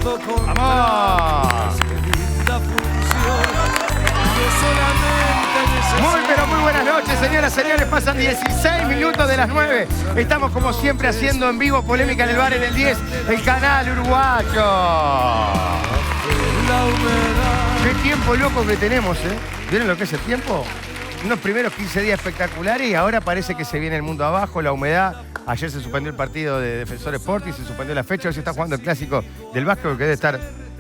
¡Vamos! Muy buenas noches, señoras y señores. Pasan 16 minutos de las 9. Estamos como siempre haciendo en vivo Polémica en el Bar en el 10, el canal uruguayo. Qué tiempo loco que tenemos, ¿eh? ¿Vieron lo que es el tiempo? Unos primeros 15 días espectaculares y ahora parece que se viene el mundo abajo, la humedad. Ayer se suspendió el partido de Defensor Sporting, se suspendió la fecha. Hoy se está jugando el clásico del Vasco, que debe estar...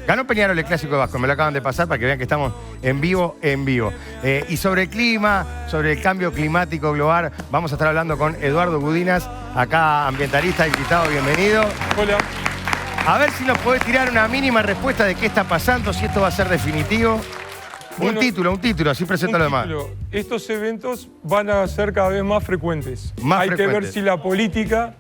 Ganó Peñarol el clásico de Vasco, me lo acaban de pasar para que vean que estamos en vivo. Y sobre el clima, sobre el cambio climático global, vamos a estar hablando con Eduardo Gudinas, acá ambientalista, invitado, bienvenido. Hola. A ver si nos podés tirar una mínima respuesta de qué está pasando, si esto va a ser definitivo. Bueno, un título, así presento lo demás. Estos eventos van a ser cada vez más frecuentes. Hay que ver si la política,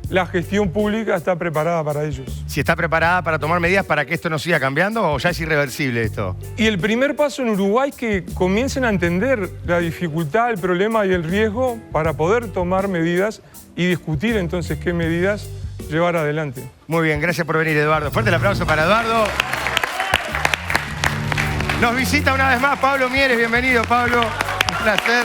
la gestión pública está preparada para ellos. Si está preparada para tomar medidas para que esto no siga cambiando o ya es irreversible esto. Y el primer paso en Uruguay es que comiencen a entender la dificultad, el problema y el riesgo para poder tomar medidas y discutir entonces qué medidas llevar adelante. Muy bien, gracias por venir, Eduardo. Fuerte el aplauso para Eduardo. Nos visita una vez más Pablo Mieres. Bienvenido, Pablo. Un placer.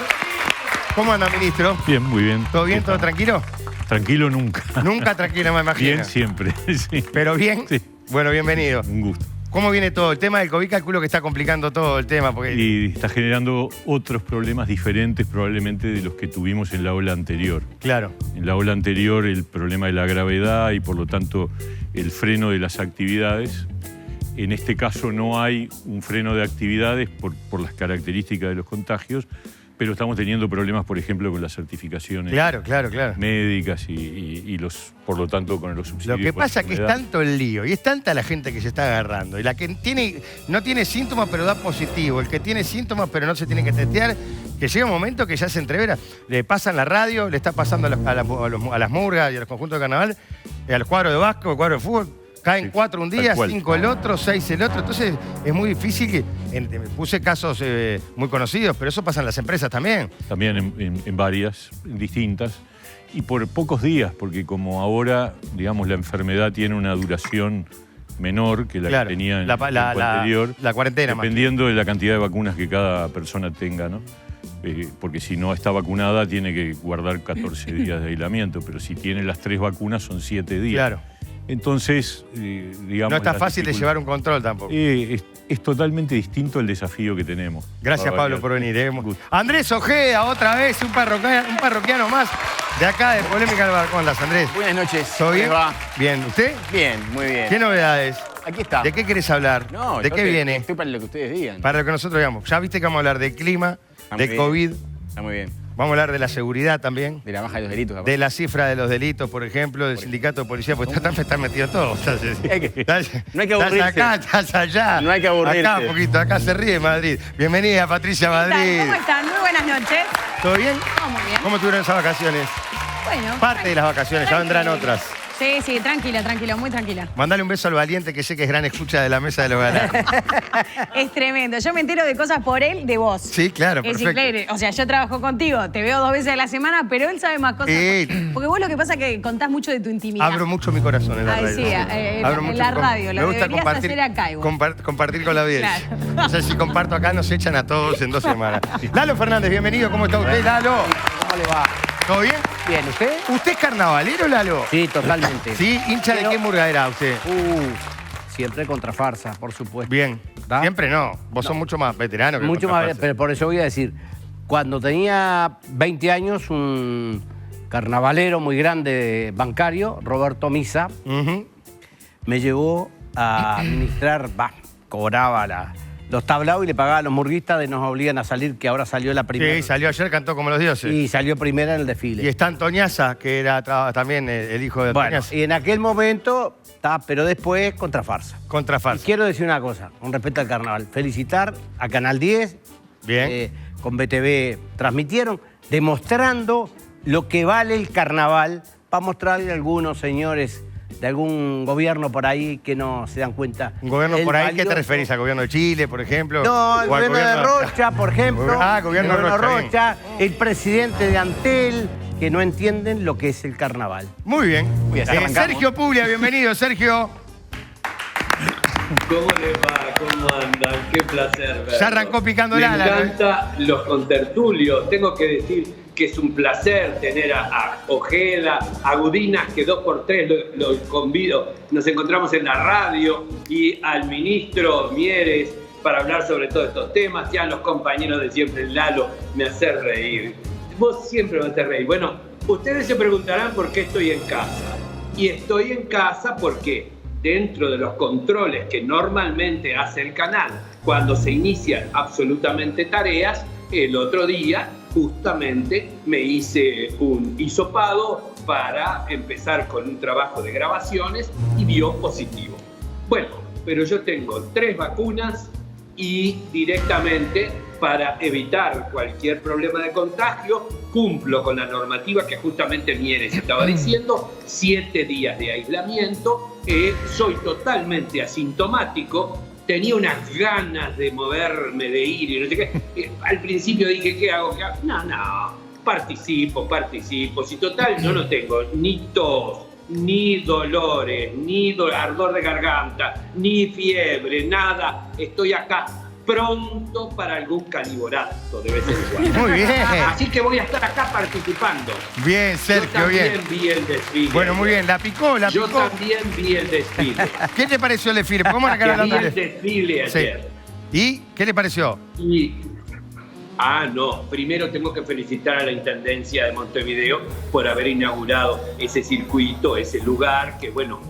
¿Cómo anda, ministro? Bien, muy bien. ¿Todo bien? ¿Todo tranquilo? Tranquilo nunca. Nunca tranquilo, me imagino. Bien siempre, sí. ¿Pero bien? Sí. Bueno, bienvenido. Un gusto. ¿Cómo viene todo? El tema del COVID calculo que está complicando todo el tema. Porque... Y está generando otros problemas diferentes probablemente de los que tuvimos en la ola anterior. Claro. En la ola anterior el problema de la gravedad y por lo tanto el freno de las actividades. En este caso no hay un freno de actividades por las características de los contagios, pero estamos teniendo problemas, por ejemplo, con las certificaciones médicas y por lo tanto, con los subsidios. Lo que pasa es que es tanto el lío y es tanta la gente que se está agarrando. Y la que no tiene síntomas, pero da positivo. El que tiene síntomas, pero no se tiene que testear, que llega un momento que ya se entrevera. Le pasan la radio, le está pasando a las murgas y a los conjuntos de carnaval, a los cuadros de básquet, a cuadros de fútbol. Caen 4 un día, 5 el otro, 6 el otro. Entonces es muy difícil que... puse casos muy conocidos, pero eso pasa en las empresas también. También en varias, distintas. Y por pocos días, porque como ahora, digamos, la enfermedad tiene una duración menor que la que tenía en el tiempo anterior. La cuarentena dependiendo de la cantidad de vacunas que cada persona tenga, ¿no? Porque si no está vacunada tiene que guardar 14 días de aislamiento, pero si tiene las 3 vacunas son 7 días. Claro. Entonces, digamos... No está fácil de llevar un control tampoco. Es totalmente distinto el desafío que tenemos. Gracias, Pablo, por venir. Andrés Ojeda, otra vez, un parroquiano más de acá de Polémica del Bar. ¿Cómo andás, Andrés? Buenas noches. ¿Todo bien? ¿Cómo va? Bien. ¿Usted? Bien, muy bien. ¿Qué novedades? Aquí está. ¿De qué querés hablar? No, ¿De qué viene? Estoy para lo que ustedes digan. Para lo que nosotros digamos. Ya viste que vamos a hablar del clima, de COVID. Está muy bien. Vamos a hablar de la seguridad también. De la baja de los delitos. Capaz. De la cifra de los delitos, por ejemplo, del sindicato de policía, porque están metidos todos. No hay que aburrirse. Estás acá, estás allá. No hay que aburrirse. Acá un poquito, acá se ríe Madrid. Bienvenida, Patricia Madrid. ¿Cómo están? Muy buenas noches. ¿Todo bien? Todo muy bien. ¿Cómo tuvieron esas vacaciones? Bueno. Parte de las vacaciones, ya vendrán otras. Sí, tranquila, muy tranquila. Mandale un beso al Valiente, que sé que es gran escucha de la mesa de los galanes. Es tremendo. Yo me entero de cosas por él, de vos. Sí, claro, es perfecto. increíble. O sea, yo trabajo contigo, te veo 2 veces a la semana, pero él sabe más cosas. Porque vos lo que pasa es que contás mucho de tu intimidad. Abro mucho mi corazón en la radio. Sí, en la radio. Me gusta hacer acá igual. Compartir con la audiencia. Claro. No sé si comparto acá, nos echan a todos en 2 semanas. Lalo Fernández, bienvenido. ¿Cómo está usted, Lalo? ¿Cómo le va? ¿Todo bien? Bien, ¿usted? ¿Usted es carnavalero, Lalo? Sí, totalmente. ¿Sí? ¿Hincha de qué murga era usted? Siempre contra farsa, por supuesto. Bien. ¿Da? Siempre no. Vos sos mucho más veterano que Mucho más, farsa. pero por eso voy a decir, cuando tenía 20 años, un carnavalero muy grande bancario, Roberto Misa, me llevó a administrar, cobraba los tablados y le pagaba a los murguistas de nos obligan a salir, que ahora salió la primera. Sí, salió ayer, cantó como los dioses. Y salió primera en el desfile. Y está Antoñaza, que era también el hijo de Antoñaza. Bueno, y en aquel momento, pero después contra farsa. Contra farsa. Y quiero decir una cosa, con respecto al carnaval. Felicitar a Canal 10. Bien. Con BTV transmitieron, demostrando lo que vale el carnaval, para mostrarle a algunos señores de algún gobierno por ahí que no se dan cuenta. ¿Un gobierno por ahí? valioso. ¿Qué te referís? ¿Al gobierno de Chile, por ejemplo? No, el gobierno de Rocha, por ejemplo. Gobierno el Rocha. El presidente de Antel, que no entienden lo que es el carnaval. Muy bien. Muy bien, arrancamos. Sergio Puglia, bienvenido, Sergio. ¿Cómo les va? ¿Cómo andan? Qué placer verlos. Ya arrancó picando el ala. Me encanta los contertulios. Tengo que decir que es un placer tener a Ojeda, a Gudinas, que 2x3 lo convido. Nos encontramos en la radio, y al ministro Mieres para hablar sobre todos estos temas, y a los compañeros de siempre. Lalo, me hace reír. Vos siempre me haces reír. Bueno, ustedes se preguntarán por qué estoy en casa. Y estoy en casa porque dentro de los controles que normalmente hace el canal cuando se inician absolutamente tareas, el otro día justamente me hice un hisopado para empezar con un trabajo de grabaciones y dio positivo. Bueno, pero yo tengo 3 vacunas y directamente, para evitar cualquier problema de contagio, cumplo con la normativa que justamente Mieres estaba diciendo, 7 días de aislamiento, soy totalmente asintomático, tenía unas ganas de moverme, de ir y no sé qué. Al principio dije, ¿qué hago? No, participo, si total yo no tengo ni tos, ni dolores, ni ardor de garganta, ni fiebre, nada, estoy acá pronto para algún caliborazo de vez en cuando. Muy bien. Así que voy a estar acá participando. Bien, Sergio, bien. Yo también vi el desfile. Bueno, muy bien. La picó. Yo también vi el desfile. ¿Qué te pareció el desfile? ¿Cómo la cara Vi el desfile ayer. Sí. ¿Y qué le pareció? Primero tengo que felicitar a la Intendencia de Montevideo por haber inaugurado ese circuito, ese lugar, que bueno,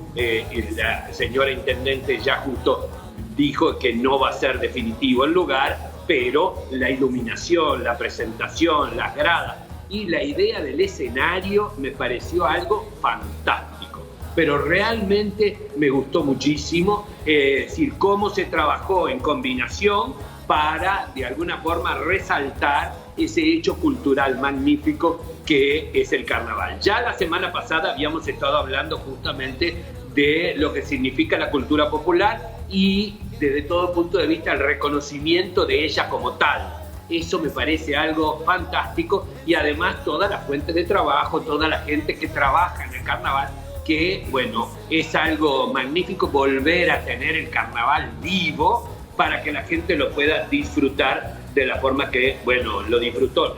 la señora Intendente ya justo dijo que no va a ser definitivo el lugar, pero la iluminación, la presentación, las gradas y la idea del escenario me pareció algo fantástico. Pero realmente me gustó muchísimo, decir, cómo se trabajó en combinación para, de alguna forma, resaltar ese hecho cultural magnífico que es el carnaval. Ya la semana pasada habíamos estado hablando justamente de lo que significa la cultura popular y desde todo punto de vista el reconocimiento de ella como tal. Eso me parece algo fantástico, y además toda la fuente de trabajo, toda la gente que trabaja en el carnaval, que bueno, es algo magnífico volver a tener el carnaval vivo para que la gente lo pueda disfrutar de la forma que, bueno, lo disfrutó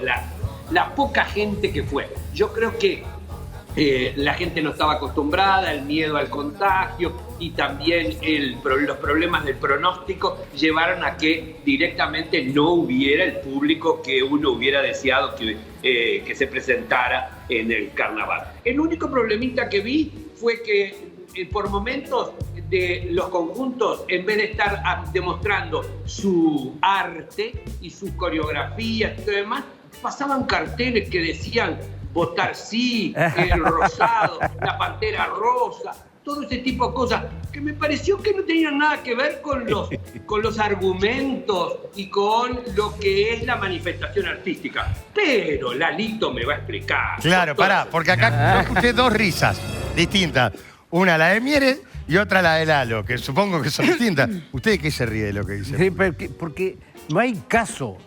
la poca gente que fue. Yo creo que la gente no estaba acostumbrada, el miedo al contagio y también los problemas del pronóstico llevaron a que directamente no hubiera el público que uno hubiera deseado que se presentara en el carnaval. El único problemita que vi fue que por momentos de los conjuntos, en vez de estar demostrando su arte y sus coreografías y todo demás, pasaban carteles que decían votar sí, el rosado, la pantera rosa, todo ese tipo de cosas que me pareció que no tenían nada que ver con los argumentos y con lo que es la manifestación artística. Pero Lalito me va a explicar. Claro, pará, porque acá yo escuché 2 risas distintas. Una la de Mieres y otra la de Lalo, que supongo que son distintas. ¿Usted de qué se ríe de lo que dice? Sí, porque no hay caso.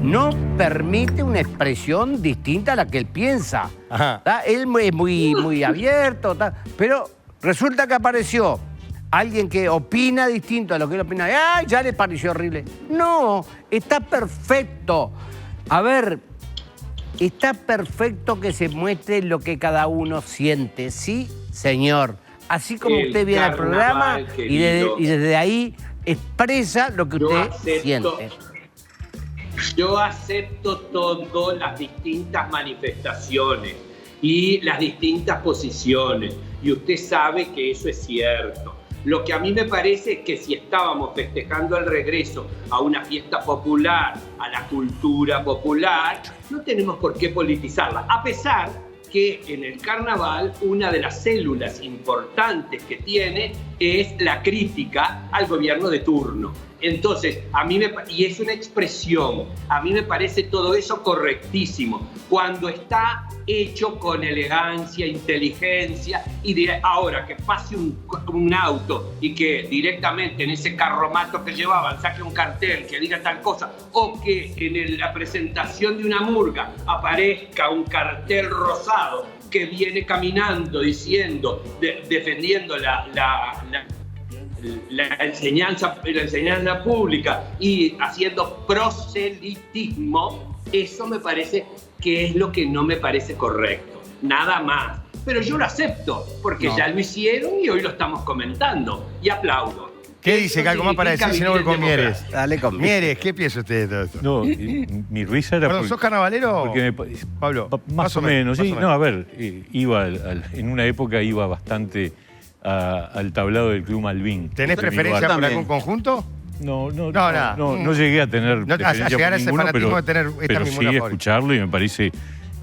No permite una expresión distinta a la que él piensa. Él es muy abierto, pero resulta que apareció alguien que opina distinto a lo que él opina. ¡Ay, ya le pareció horrible! No, está perfecto. A ver, está perfecto que se muestre lo que cada uno siente. Sí, señor. Así como usted viene al programa y desde ahí expresa lo que usted siente. Yo acepto todas las distintas manifestaciones y las distintas posiciones, y usted sabe que eso es cierto. Lo que a mí me parece es que si estábamos festejando el regreso a una fiesta popular, a la cultura popular, no tenemos por qué politizarla, a pesar que en el carnaval una de las células importantes que tiene es la crítica al gobierno de turno. Entonces, y es una expresión, a mí me parece todo eso correctísimo, cuando está hecho con elegancia, inteligencia, y ahora que pase un auto y que directamente en ese carromato que llevaban saque un cartel que diga tal cosa, o que en la presentación de una murga aparezca un cartel rosado que viene caminando diciendo, defendiendo la enseñanza pública y haciendo proselitismo, eso me parece que es lo que no me parece correcto. Nada más. Pero yo lo acepto, porque ya lo hicieron y hoy lo estamos comentando. Y aplaudo. ¿Qué dice, algo más para decir si no voy con Mieres? Dale con Mieres, ¿qué piensa usted de todo esto? No, mi risa era... Perdón, ¿sos carnavalero? Porque Pablo, más o menos, sí. No, a ver, iba en una época iba bastante al tablado del Club Malvin. ¿Tenés preferencia por algún conjunto? No nada. llegué a tener preferencia llegar por a ese ninguno, fanatismo de tener esta pero misma sí favorita. escucharlo, y me parece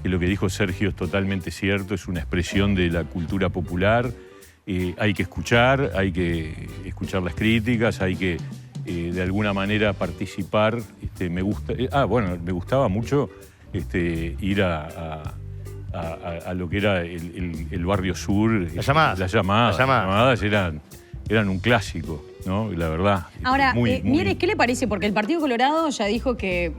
que lo que dijo Sergio es totalmente cierto, es una expresión de la cultura popular. Hay que escuchar las críticas, hay que de alguna manera participar. Me gustaba mucho ir a lo que era el barrio sur. Las llamadas eran un clásico, ¿no? La verdad. Ahora, Mieres, ¿qué le parece? Porque el Partido Colorado ya dijo que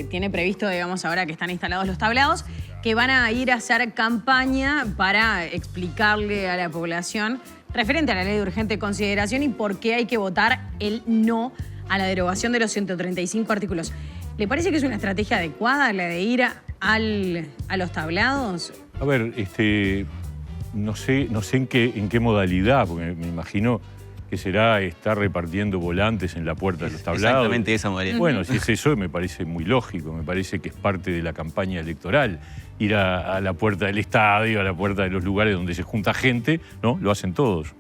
tiene previsto, digamos, ahora que están instalados los tablados, que van a ir a hacer campaña para explicarle a la población referente a la ley de urgente consideración y por qué hay que votar el no a la derogación de los 135 artículos. ¿Le parece que es una estrategia adecuada la de ir a los tablados? A ver, no sé en qué modalidad, porque me imagino que será estar repartiendo volantes en la puerta de los tablados. Exactamente esa modalidad. Bueno, si es eso, me parece muy lógico, me parece que es parte de la campaña electoral. Ir a la puerta del estadio, a la puerta de los lugares donde se junta gente, ¿no? Lo hacen todos.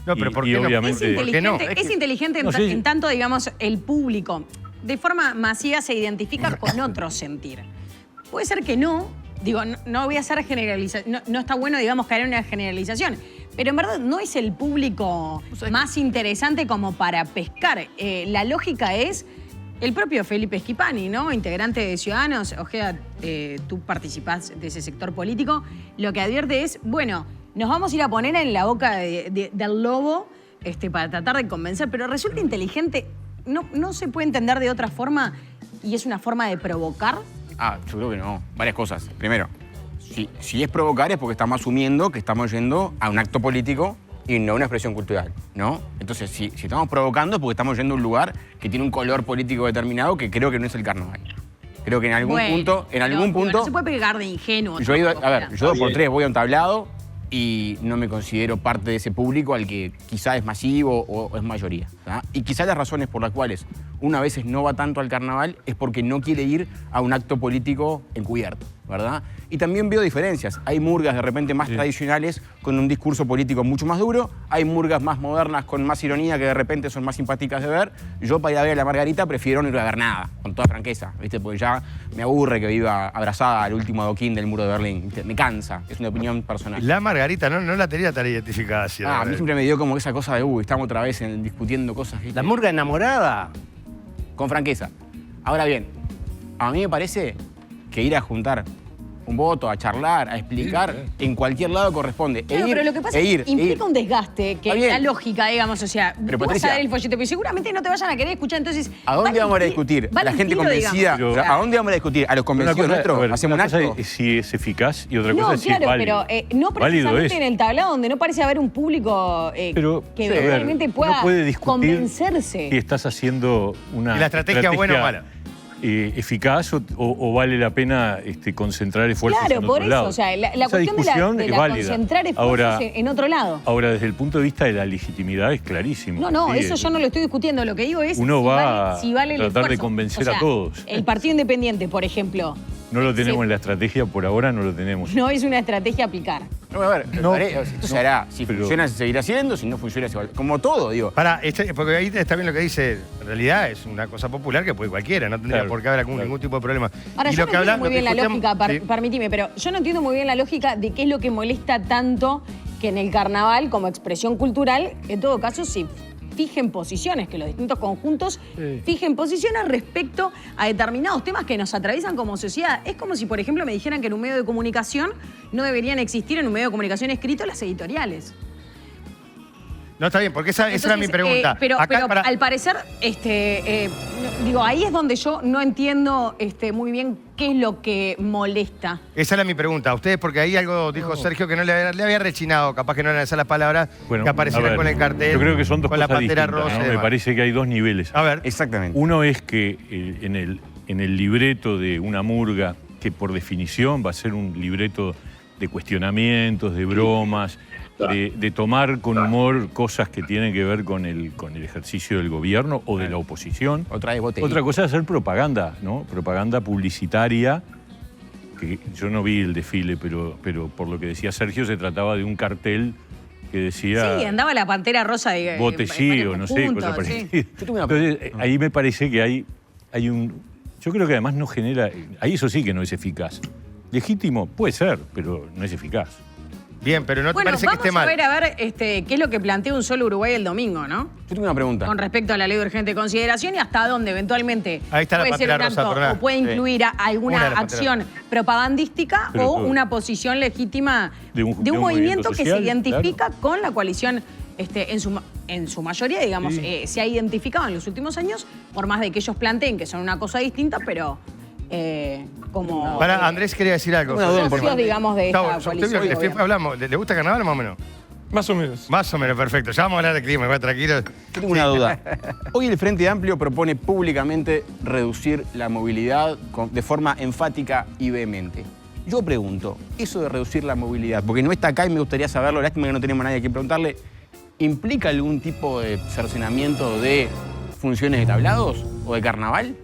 No, pero ¿por qué no? Obviamente, ¿Por qué no? Es inteligente en tanto, digamos, el público de forma masiva se identifica con otro sentir. Puede ser que no, digo, no voy a hacer generalización, no está bueno, digamos, caer en una generalización, pero en verdad no es el público más interesante como para pescar. La lógica es el propio Felipe Schipani, ¿no? Integrante de Ciudadanos. Ojeda, tú participás de ese sector político. Lo que advierte es, bueno, nos vamos a ir a poner en la boca del lobo para tratar de convencer, pero resulta inteligente. ¿No se puede entender de otra forma y es una forma de provocar? Yo creo que no. Varias cosas. Primero, si es provocar es porque estamos asumiendo que estamos yendo a un acto político y no a una expresión cultural, ¿no? Entonces, si estamos provocando es porque estamos yendo a un lugar que tiene un color político determinado que creo que no es el carnaval. Creo que en algún punto... No se puede pegar de ingenuo. Yo 2x3 voy a un tablado y no me considero parte de ese público al que quizá es masivo o es mayoría, ¿tá? Y quizá las razones por las cuales uno a veces no va tanto al carnaval es porque no quiere ir a un acto político encubierto, ¿verdad? Y también veo diferencias. Hay murgas de repente más tradicionales con un discurso político mucho más duro, hay murgas más modernas con más ironía que de repente son más simpáticas de ver. Yo para ir a ver a la Margarita prefiero no ir a ver nada, con toda franqueza, ¿viste? Porque ya me aburre que viva abrazada al último adoquín del muro de Berlín, ¿viste? Me cansa, es una opinión personal. La Margarita no la tenía tan identificada así. A mí siempre me dio como esa cosa de, estamos otra vez discutiendo cosas, ¿viste? La murga enamorada. Con franqueza. Ahora bien, a mí me parece que ir a juntar un voto, a charlar, a explicar, en cualquier lado corresponde. Claro, pero lo que pasa es que implica un desgaste, que la lógica, digamos, o sea, pero vos Patricia, vas a ver el folleto, pero seguramente no te vayan a querer escuchar, entonces... ¿A dónde vamos a discutir? ¿A la gente convencida? ¿A dónde vamos a discutir? ¿A los convencidos nuestros? ¿Hacemos un acto? Si es eficaz y otra cosa es si es válido. Pero no precisamente en el tablado donde no parece haber un público que realmente pueda convencerse. Si estás haciendo una ¿Y la estrategia buena o mala? Eficaz o vale la pena concentrar esfuerzos en otro lado. Claro, por eso, o sea, la cuestión de concentrar esfuerzos en otro lado. Ahora, desde el punto de vista de la legitimidad es clarísimo. No, eso yo no lo estoy discutiendo. Lo que digo es uno si vale el tratar esfuerzo. de convencer a todos. El Partido Independiente, por ejemplo. No lo tenemos en la estrategia, por ahora no lo tenemos. No es una estrategia a aplicar. No, a ver, esto se hará. Si funciona, se seguirá haciendo. Si no funciona, se va. Como todo, digo. Porque ahí está bien lo que dice. En realidad es una cosa popular que puede cualquiera. No tendría por qué haber ningún tipo de problema. Ahora, yo no entiendo muy bien la lógica, permíteme, pero yo no entiendo muy bien la lógica de qué es lo que molesta tanto que en el carnaval, como expresión cultural, en todo caso, sí fijen posiciones, que los distintos conjuntos fijen posiciones respecto a determinados temas que nos atraviesan como sociedad. Es como si, por ejemplo, me dijeran que en un medio de comunicación no deberían existir, en un medio de comunicación escrito, las editoriales. No, está bien, porque esa era mi pregunta. Pero Acá, al parecer, digo, ahí es donde yo no entiendo muy bien qué es lo que molesta. Esa era mi pregunta. Ustedes, porque ahí algo dijo Sergio que no le había rechinado, capaz que no eran esas las palabras, Bueno, que aparecieran a ver, con el cartel. Yo creo que son dos con la cosas pantera distintas, rosa. ¿no? y Me demás. parece que hay dos niveles. A ver. Exactamente. Uno es que en el libreto de una murga, que por definición va a ser un libreto de cuestionamientos, de bromas, de tomar con humor cosas que tienen que ver con el ejercicio del gobierno o de la oposición. Otra vez botellita. Otra cosa es hacer propaganda, ¿no? Propaganda publicitaria, que yo no vi el desfile, pero por lo que decía Sergio, se trataba de un cartel que decía... Sí, andaba la pantera rosa de vote sí o no sé, cosa parecida. Entonces, ahí me parece que hay un... Yo creo que además no genera... Ahí eso sí que no es eficaz. Legítimo puede ser, pero no es eficaz. Bien, pero no te Bueno, parece que esté mal. vamos a ver qué es lo que plantea Un Solo Uruguay el domingo, ¿no? Yo tengo una pregunta. Con respecto a la ley de urgente consideración y hasta dónde eventualmente Ahí está la puede ser un pantera rosa, acto perdón. o puede incluir Una de alguna las panteras. acción propagandística Pero o todo. una posición legítima De un movimiento movimiento que social, se identifica con la coalición en su mayoría, digamos, se ha identificado en los últimos años, por más de que ellos planteen que son una cosa distinta, pero como... Andrés quería decir algo. Una duda socios, digamos, de esta Gustavo, usted vio que coalición. hablamos. ¿Le gusta carnaval más o menos? Más o menos. Más o menos, perfecto. Ya vamos a hablar de clima, igual, tranquilo. Yo tengo una duda. Hoy el Frente Amplio propone públicamente reducir la movilidad de forma enfática y vehemente. Yo pregunto, eso de reducir la movilidad, porque no está acá y me gustaría saberlo, lástima que no tenemos a nadie que preguntarle, ¿implica algún tipo de cercenamiento de funciones de tablados o de carnaval?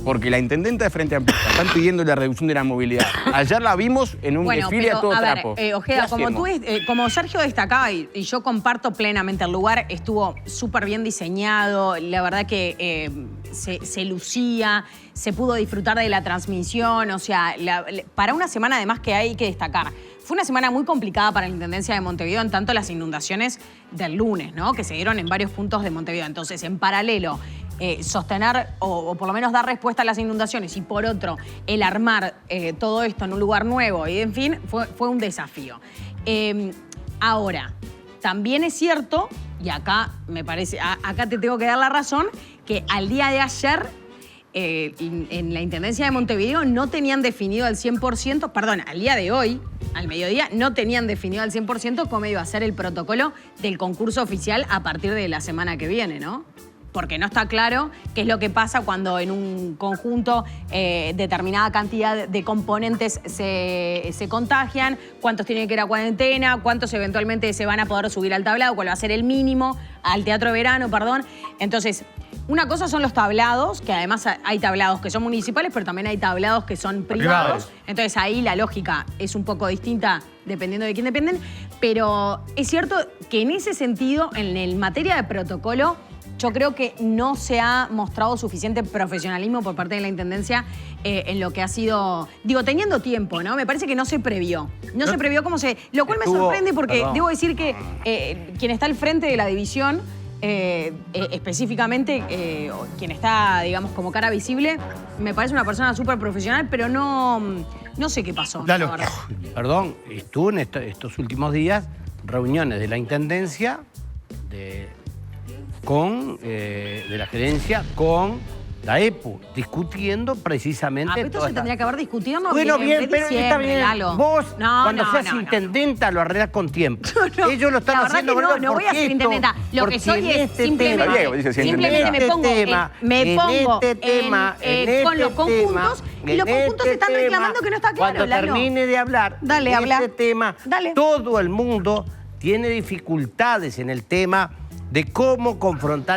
Porque la intendenta de Frente Amplio están pidiendo la reducción de la movilidad. Ayer la vimos en un desfile pero, a todo a ver, trapo. Ojeda, ¿Qué como Sergio destacaba, y yo comparto plenamente el lugar, estuvo súper bien diseñado, la verdad que se lucía, se pudo disfrutar de la transmisión, o sea, para una semana además que hay que destacar, fue una semana muy complicada para la Intendencia de Montevideo, en tanto las inundaciones del lunes, ¿no? Que se dieron en varios puntos de Montevideo. Entonces, en paralelo, sostener o por lo menos dar respuesta a las inundaciones y por otro, el armar todo esto en un lugar nuevo y en fin, fue un desafío. Ahora, también es cierto, y acá me parece, acá te tengo que dar la razón, que al día de ayer en la Intendencia de Montevideo no tenían definido al 100%, perdón, al día de hoy, al mediodía, no tenían definido al 100% cómo iba a ser el protocolo del concurso oficial a partir de la semana que viene, ¿no? Porque no está claro qué es lo que pasa cuando en un conjunto determinada cantidad de componentes se contagian, cuántos tienen que ir a cuarentena, cuántos eventualmente se van a poder subir al tablado, cuál va a ser el mínimo, al Teatro de Verano, perdón. Entonces, una cosa son los tablados, que además hay tablados que son municipales, pero también hay tablados que son privados. Entonces ahí la lógica es un poco distinta dependiendo de quién dependen. Pero es cierto que en ese sentido, en el materia de protocolo, yo creo que no se ha mostrado suficiente profesionalismo por parte de la Intendencia en lo que ha sido, digo, teniendo tiempo, ¿no? Me parece que no se previó. No se previó cómo se... Lo cual me sorprende porque debo decir que quien está al frente de la división, específicamente quien está, digamos, como cara visible, me parece una persona súper profesional, pero no sé qué pasó. Dale. La verdad. Perdón, estuvo en estos últimos días reuniones de la Intendencia, de la gerencia, con la EPU, discutiendo precisamente... pero esto se tendría que haber discutido, ¿no? Bueno, bien, pero está bien. Lalo. Vos, No, cuando no, seas no, no. intendenta, lo arreglás con tiempo. No, Ellos lo están la verdad haciendo que con no voy a ser intendenta. Lo que soy es simplemente, Está bien, dice, simplemente me pongo, me pongo con los conjuntos y los conjuntos están reclamando que no está claro, Cuando Lalo. termine de hablar Dale, de habla. este tema, Dale. todo el mundo tiene dificultades en el tema de cómo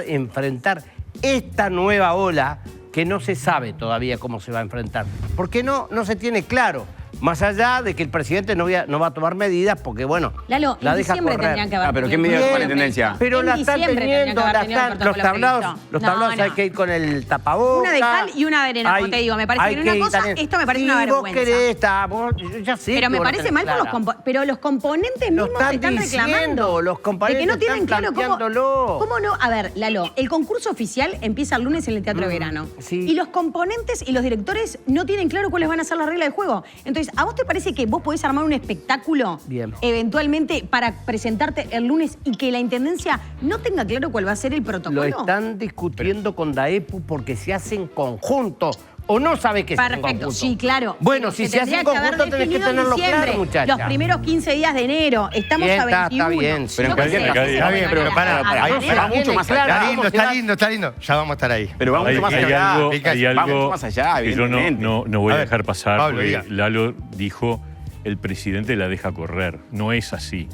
enfrentar esta nueva ola que no se sabe todavía cómo se va a enfrentar. Porque no se tiene claro. Más allá de que el presidente no va a tomar medidas porque, bueno, Lalo, la en deja diciembre correr. tendrían que haber pero ¿qué tenido medidas un toma la protocolo Intendencia? Pero En la están diciembre tendrían teniendo, que haber tenido el los protocolo tablados previsto. hay que ir con el tapabocas. Una de cal y una de arena, como te digo. Me parece que una cosa, esto me parece una vergüenza. Vos querés, yo ya sé. Pero me que vos parece la mal tenés por clara. pero los componentes Lo mismos están diciendo, reclamando. los componentes de que no tienen están claro planteándolo. cómo no. A ver, Lalo, el concurso oficial empieza el lunes en el Teatro de Verano. sí. Y los componentes y los directores no tienen claro cuáles van a ser las reglas del juego. Entonces, Entonces, ¿a vos te parece que vos podés armar un espectáculo eventualmente para presentarte el lunes y que la Intendencia no tenga claro cuál va a ser el protocolo? Lo están discutiendo con DAEPU porque se hace en conjunto. ¿O no sabe que se hace en conjunto? Sí, claro. Bueno, si se hace en conjunto tenés que tenerlo claro, muchacha. Los primeros 15 días de enero. Estamos a 21. Está bien. Pero en cualquier caso, Está bien, pero va mucho más allá. Está lindo. Ya vamos a estar ahí. Pero va mucho más allá. Hay Va algo mucho más allá, que yo evidentemente. no voy a A ver, dejar pasar, Pablo, porque diga. Lalo dijo, el presidente la deja correr. No es así.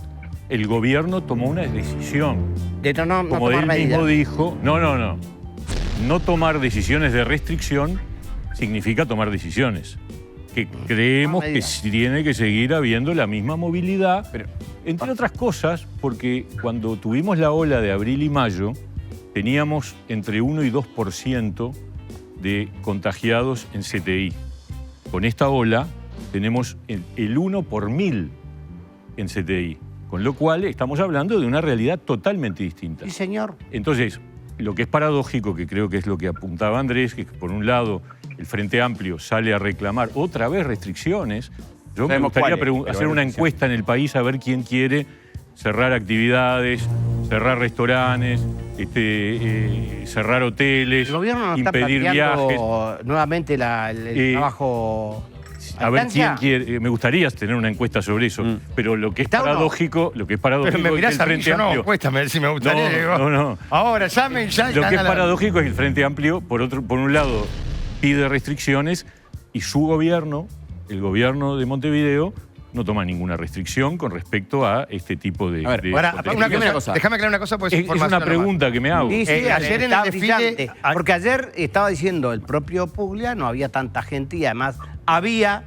El gobierno tomó una decisión. De no Como tomar él medidas. mismo dijo, no tomar decisiones de restricción significa tomar decisiones. Que creemos que tiene que seguir habiendo la misma movilidad, entre otras cosas, porque cuando tuvimos la ola de abril y mayo, teníamos entre 1 y 2% de contagiados en CTI. Con esta ola tenemos el 1 por 1000 en CTI, con lo cual estamos hablando de una realidad totalmente distinta. Sí, señor. Entonces, lo que es paradójico, que creo que es lo que apuntaba Andrés, que por un lado el Frente Amplio sale a reclamar otra vez restricciones. Yo me gustaría hacer una encuesta en el país a ver quién quiere cerrar actividades, cerrar restaurantes, cerrar hoteles, El gobierno no está impedir viajes. planteando nuevamente el trabajo... A ver quién quiere. Me gustaría tener una encuesta sobre eso, pero lo que es paradójico, Pero me mirás es que a el mí, Frente yo no Amplio. encuesta, me decís, me gustaría. digo, No. Ahora, llamen ya. Lo que es paradójico es que el Frente Amplio, por un lado, pide restricciones y su gobierno, el gobierno de Montevideo, no toma ninguna restricción con respecto a este tipo de... A ver, Ahora, de- déjame aclarar una cosa, porque es es información una pregunta que me hago. Sí, ayer en está el desfile... brillante. Porque ayer estaba diciendo el propio Puglia, no había tanta gente y además había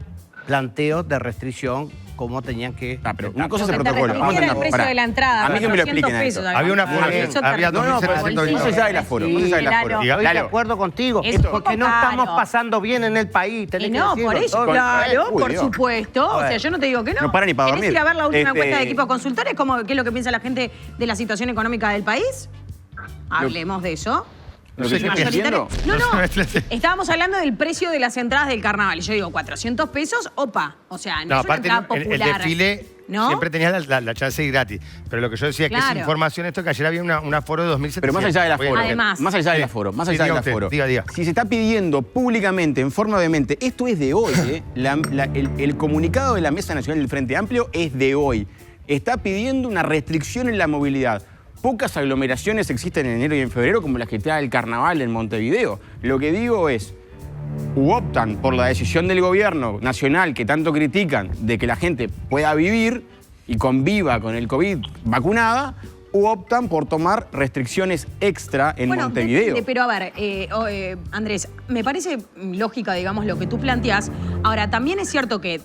planteos de restricción como tenían que... Pero una cosa es el Lo que te protocolo. restringía era el precio de la entrada. A mí que me lo 400 expliquen a pesos. eso. Había una Además, aforo, eso había también- 2.700 más allá del aforo, más allá del aforo. Estoy de Lalo, acuerdo contigo. Es Es un porque poco no estamos caro. pasando bien en el país. tenés Y que no, decirlo por eso, todo. claro, Uy, por Dios. supuesto. O sea, Bueno. yo no te digo que no. No para ni para ¿Querés dormir. ir a ver la última encuesta de Este- Equipo Consultores? ¿Qué es lo que piensa la gente de la situación económica del país? Hablemos de eso. Lo que yo estoy Mayoritario- diciendo... No. Estábamos hablando del precio de las entradas del carnaval. Y yo digo, 400 pesos, opa. O sea, no, No, es una aparte entrada el popular. desfile ¿No? siempre tenías la chance de ir gratis. Pero lo que yo decía que Claro. es información esto, que ayer había un aforo de 2.700. Pero más allá del aforo. Además. Más allá del Sí. aforo. Más Sí, allá del diga usted, aforo. diga. Si se está pidiendo públicamente, en forma vehemente, esto es de hoy, el comunicado de la Mesa Nacional del Frente Amplio es de hoy. Está pidiendo una restricción en la movilidad. Pocas aglomeraciones existen en enero y en febrero como las que trae el carnaval en Montevideo. Lo que digo es, u optan por la decisión del gobierno nacional que tanto critican de que la gente pueda vivir y conviva con el COVID vacunada, u optan por tomar restricciones extra en Montevideo. Depende, pero a ver, Andrés, me parece lógica, digamos, lo que tú planteás. Ahora, también es cierto que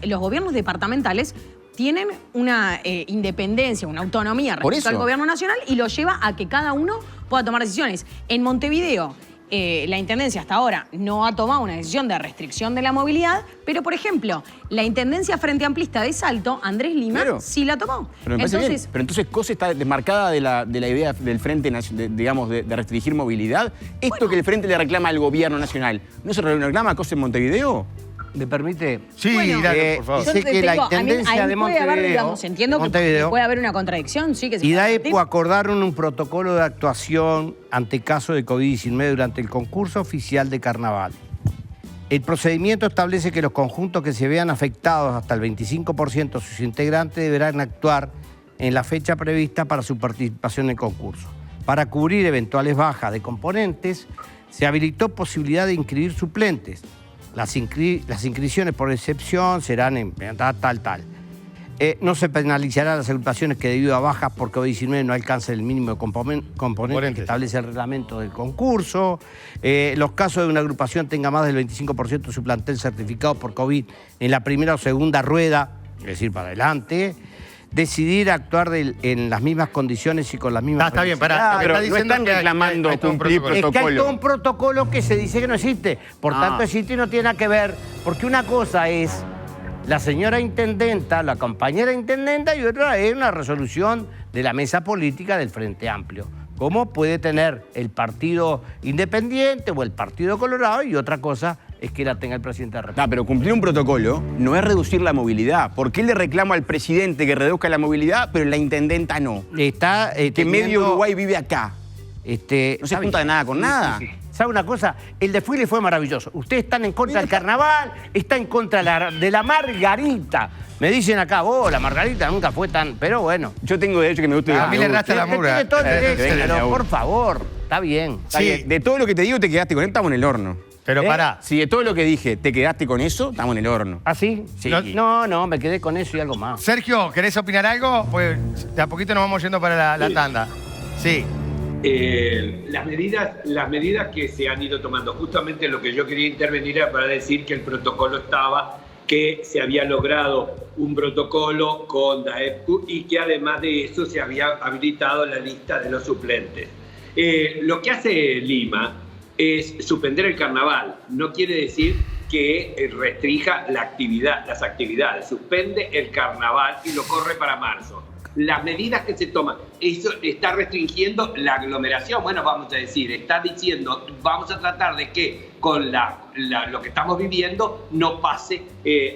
los gobiernos departamentales tienen una independencia, una autonomía respecto al gobierno nacional y lo lleva a que cada uno pueda tomar decisiones. En Montevideo, la Intendencia hasta ahora no ha tomado una decisión de restricción de la movilidad, pero, por ejemplo, la Intendencia Frente Amplista de Salto, Andrés Lima, sí la tomó. Pero me parece bien. Pero entonces COSE está desmarcada de la idea del Frente, digamos, de restringir movilidad. Esto que el Frente le reclama al gobierno nacional, ¿no se le reclama a COSE en Montevideo? ¿Me permite? Sí, Lalo, por favor. Dice que la Intendencia de puede haber, Montevideo... digamos, entiendo que puede haber una contradicción, sí, que se Y puede DAEPU discutir. acordaron un protocolo de actuación ante caso de COVID-19 durante el concurso oficial de carnaval. El procedimiento establece que los conjuntos que se vean afectados hasta el 25% de sus integrantes deberán actuar en la fecha prevista para su participación en el concurso. Para cubrir eventuales bajas de componentes, se habilitó posibilidad de inscribir suplentes. Las inscripciones por excepción serán en tal. No se penalizarán las agrupaciones que debido a bajas por COVID-19 no alcancen el mínimo de componentes que establece el reglamento del concurso. Los casos de una agrupación tenga más del 25% de su plantel certificado por COVID en la primera o segunda rueda, es decir, para adelante. Decidir actuar en las mismas condiciones y con las mismas... Está bien, pará. Pero Está no diciendo están que hay reclamando todo un cumplir protocolo. Es que hay protocolo. todo un protocolo que se dice que no existe. Por tanto, existe y no tiene nada que ver. Porque una cosa es la señora intendenta, la compañera intendenta, y otra es una resolución de la mesa política del Frente Amplio. ¿Cómo puede tener el Partido Independiente o el Partido Colorado? Y otra cosa es que la tenga el presidente de la República. No, pero cumplir un protocolo no es reducir la movilidad. ¿Por qué le reclamo al presidente que reduzca la movilidad, pero la intendenta no? Está Que medio Uruguay vive acá. No se junta de nada con nada. Sí. ¿Sabe una cosa? El desfile fue maravilloso. Ustedes están en contra del carnaval, están en contra de la margarita. Me dicen acá, la margarita nunca fue tan... Pero bueno. Yo tengo derecho que me guste. A mí le rasta la murga. Tiene todo el derecho, venga, pero Raúl. por favor, está bien. Está bien. De todo lo que te digo, te quedaste con él, estamos en el horno. Pero pará. Si de todo lo que dije te quedaste con eso, estamos en el horno. ¿Ah, sí? Sí. No, me quedé con eso y algo más. Sergio, ¿querés opinar algo? Pues de a poquito nos vamos yendo para la tanda. Sí. Las medidas que se han ido tomando, justamente lo que yo quería intervenir era para decir que el protocolo estaba, que se había logrado un protocolo con DAEPCU y que además de eso se había habilitado la lista de los suplentes. Lo que hace Lima es suspender el carnaval, no quiere decir que restrinja las actividades, suspende el carnaval y lo corre para marzo. Las medidas que se toman, eso está restringiendo la aglomeración, bueno, vamos a decir, está diciendo, vamos a tratar de que con lo que estamos viviendo no pase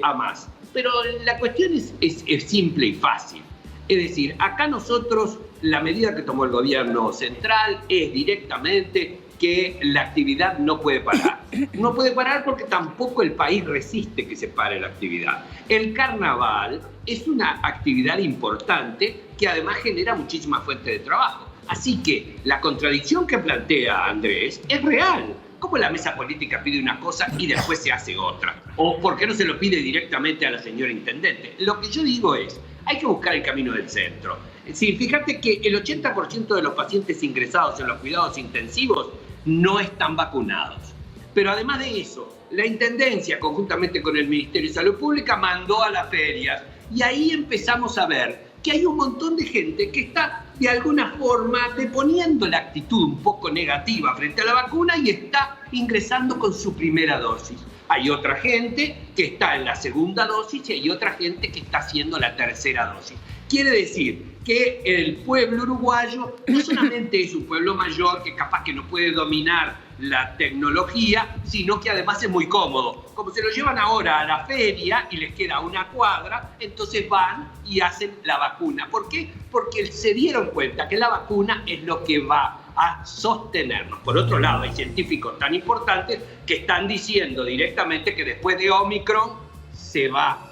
a más. Pero la cuestión es simple y fácil. Es decir, acá nosotros, la medida que tomó el gobierno central es directamente que la actividad no puede parar. No puede parar porque tampoco el país resiste que se pare la actividad. El carnaval es una actividad importante que además genera muchísimas fuentes de trabajo. Así que la contradicción que plantea Andrés es real. ¿Cómo la mesa política pide una cosa y después se hace otra? ¿O por qué no se lo pide directamente a la señora intendente? Lo que yo digo es, hay que buscar el camino del centro. Es decir, fíjate que el 80% de los pacientes ingresados en los cuidados intensivos no están vacunados. Pero además de eso, la Intendencia, conjuntamente con el Ministerio de Salud Pública, mandó a las ferias. Y ahí empezamos a ver que hay un montón de gente que está, de alguna forma, deponiendo la actitud un poco negativa frente a la vacuna y está ingresando con su primera dosis. Hay otra gente que está en la segunda dosis y hay otra gente que está haciendo la tercera dosis. Quiere decir que el pueblo uruguayo no solamente es un pueblo mayor que capaz que no puede dominar la tecnología, sino que además es muy cómodo. Como se lo llevan ahora a la feria y les queda una cuadra, entonces van y hacen la vacuna. ¿Por qué? Porque se dieron cuenta que la vacuna es lo que va a sostenernos. Por otro lado, hay científicos tan importantes que están diciendo directamente que después de Omicron se va.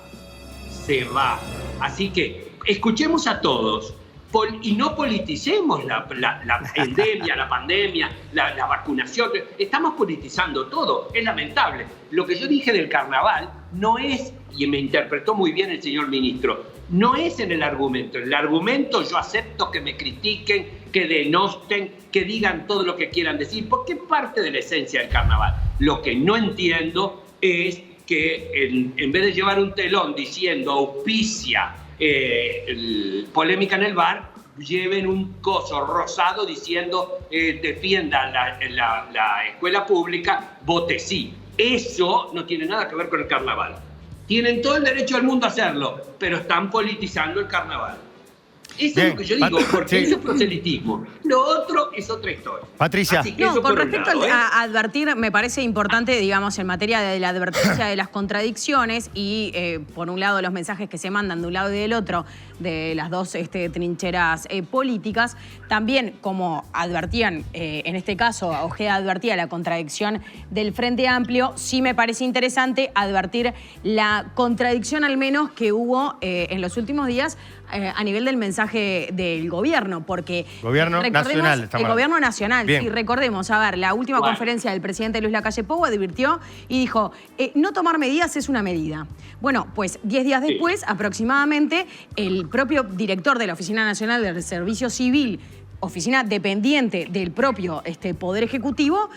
Así que escuchemos a todos y no politicemos la endemia, la pandemia, la vacunación. Estamos politizando todo, es lamentable. Lo que yo dije del carnaval no es, y me interpretó muy bien el señor ministro, no es en el argumento. En el argumento yo acepto que me critiquen, que denosten, que digan todo lo que quieran decir, porque es parte de la esencia del carnaval. Lo que no entiendo es que en vez de llevar un telón diciendo auspicia polémica en el bar, lleven un coso rosado diciendo defiendan la escuela pública, vote sí. Eso no tiene nada que ver con el carnaval. Tienen todo el derecho del mundo a hacerlo, pero están politizando el carnaval. Eso es lo que yo digo, porque eso es proselitismo. Lo otro es otra historia. Patricia. No, con respecto a advertir, me parece importante, digamos, en materia de la advertencia de las contradicciones y, por un lado, los mensajes que se mandan de un lado y del otro de las dos trincheras políticas, también como advertían, en este caso, Ojeda advertía la contradicción del Frente Amplio, sí me parece interesante advertir la contradicción al menos que hubo en los últimos días a nivel del mensaje del gobierno, porque... Gobierno nacional. El gobierno nacional, bien. sí, recordemos, a ver, la última conferencia del presidente Luis Lacalle Pou advirtió y dijo, no tomar medidas es una medida. Bueno, pues 10 días después, aproximadamente, el propio director de la Oficina Nacional del Servicio Civil, oficina dependiente del propio Poder Ejecutivo,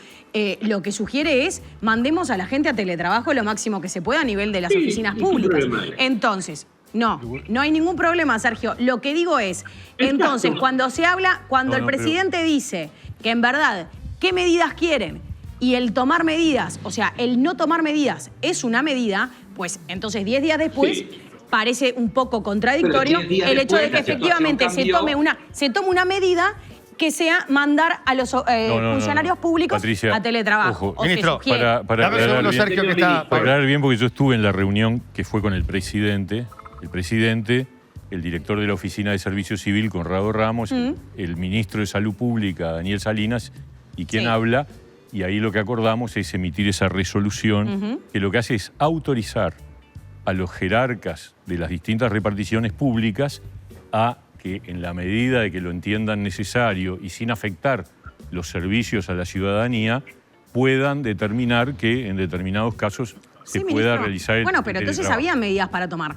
lo que sugiere es mandemos a la gente a teletrabajo lo máximo que se pueda a nivel de las oficinas públicas. Entonces... No hay ningún problema, Sergio. Lo que digo es, entonces, cuando se habla, cuando el presidente dice que en verdad, ¿qué medidas quieren? Y el tomar medidas, o sea, el no tomar medidas es una medida, pues entonces 10 días después parece un poco contradictorio el hecho de que efectivamente se tome una medida que sea mandar a los funcionarios públicos Patricia, a teletrabajo. ojo. O se Ministro, sugiere. Para Dame un segundo, aclarar bien, Sergio, que está... para aclarar bien, porque yo estuve en la reunión que fue con el presidente, el director de la Oficina de Servicio Civil, Conrado Ramos, el ministro de Salud Pública, Daniel Salinas, y quien Sí. habla, y ahí lo que acordamos es emitir esa resolución que lo que hace es autorizar a los jerarcas de las distintas reparticiones públicas a que en la medida de que lo entiendan necesario y sin afectar los servicios a la ciudadanía, puedan determinar que en determinados casos se Sí, pueda ministro. realizar el Bueno, pero entonces teletrabajo. había medidas para tomar.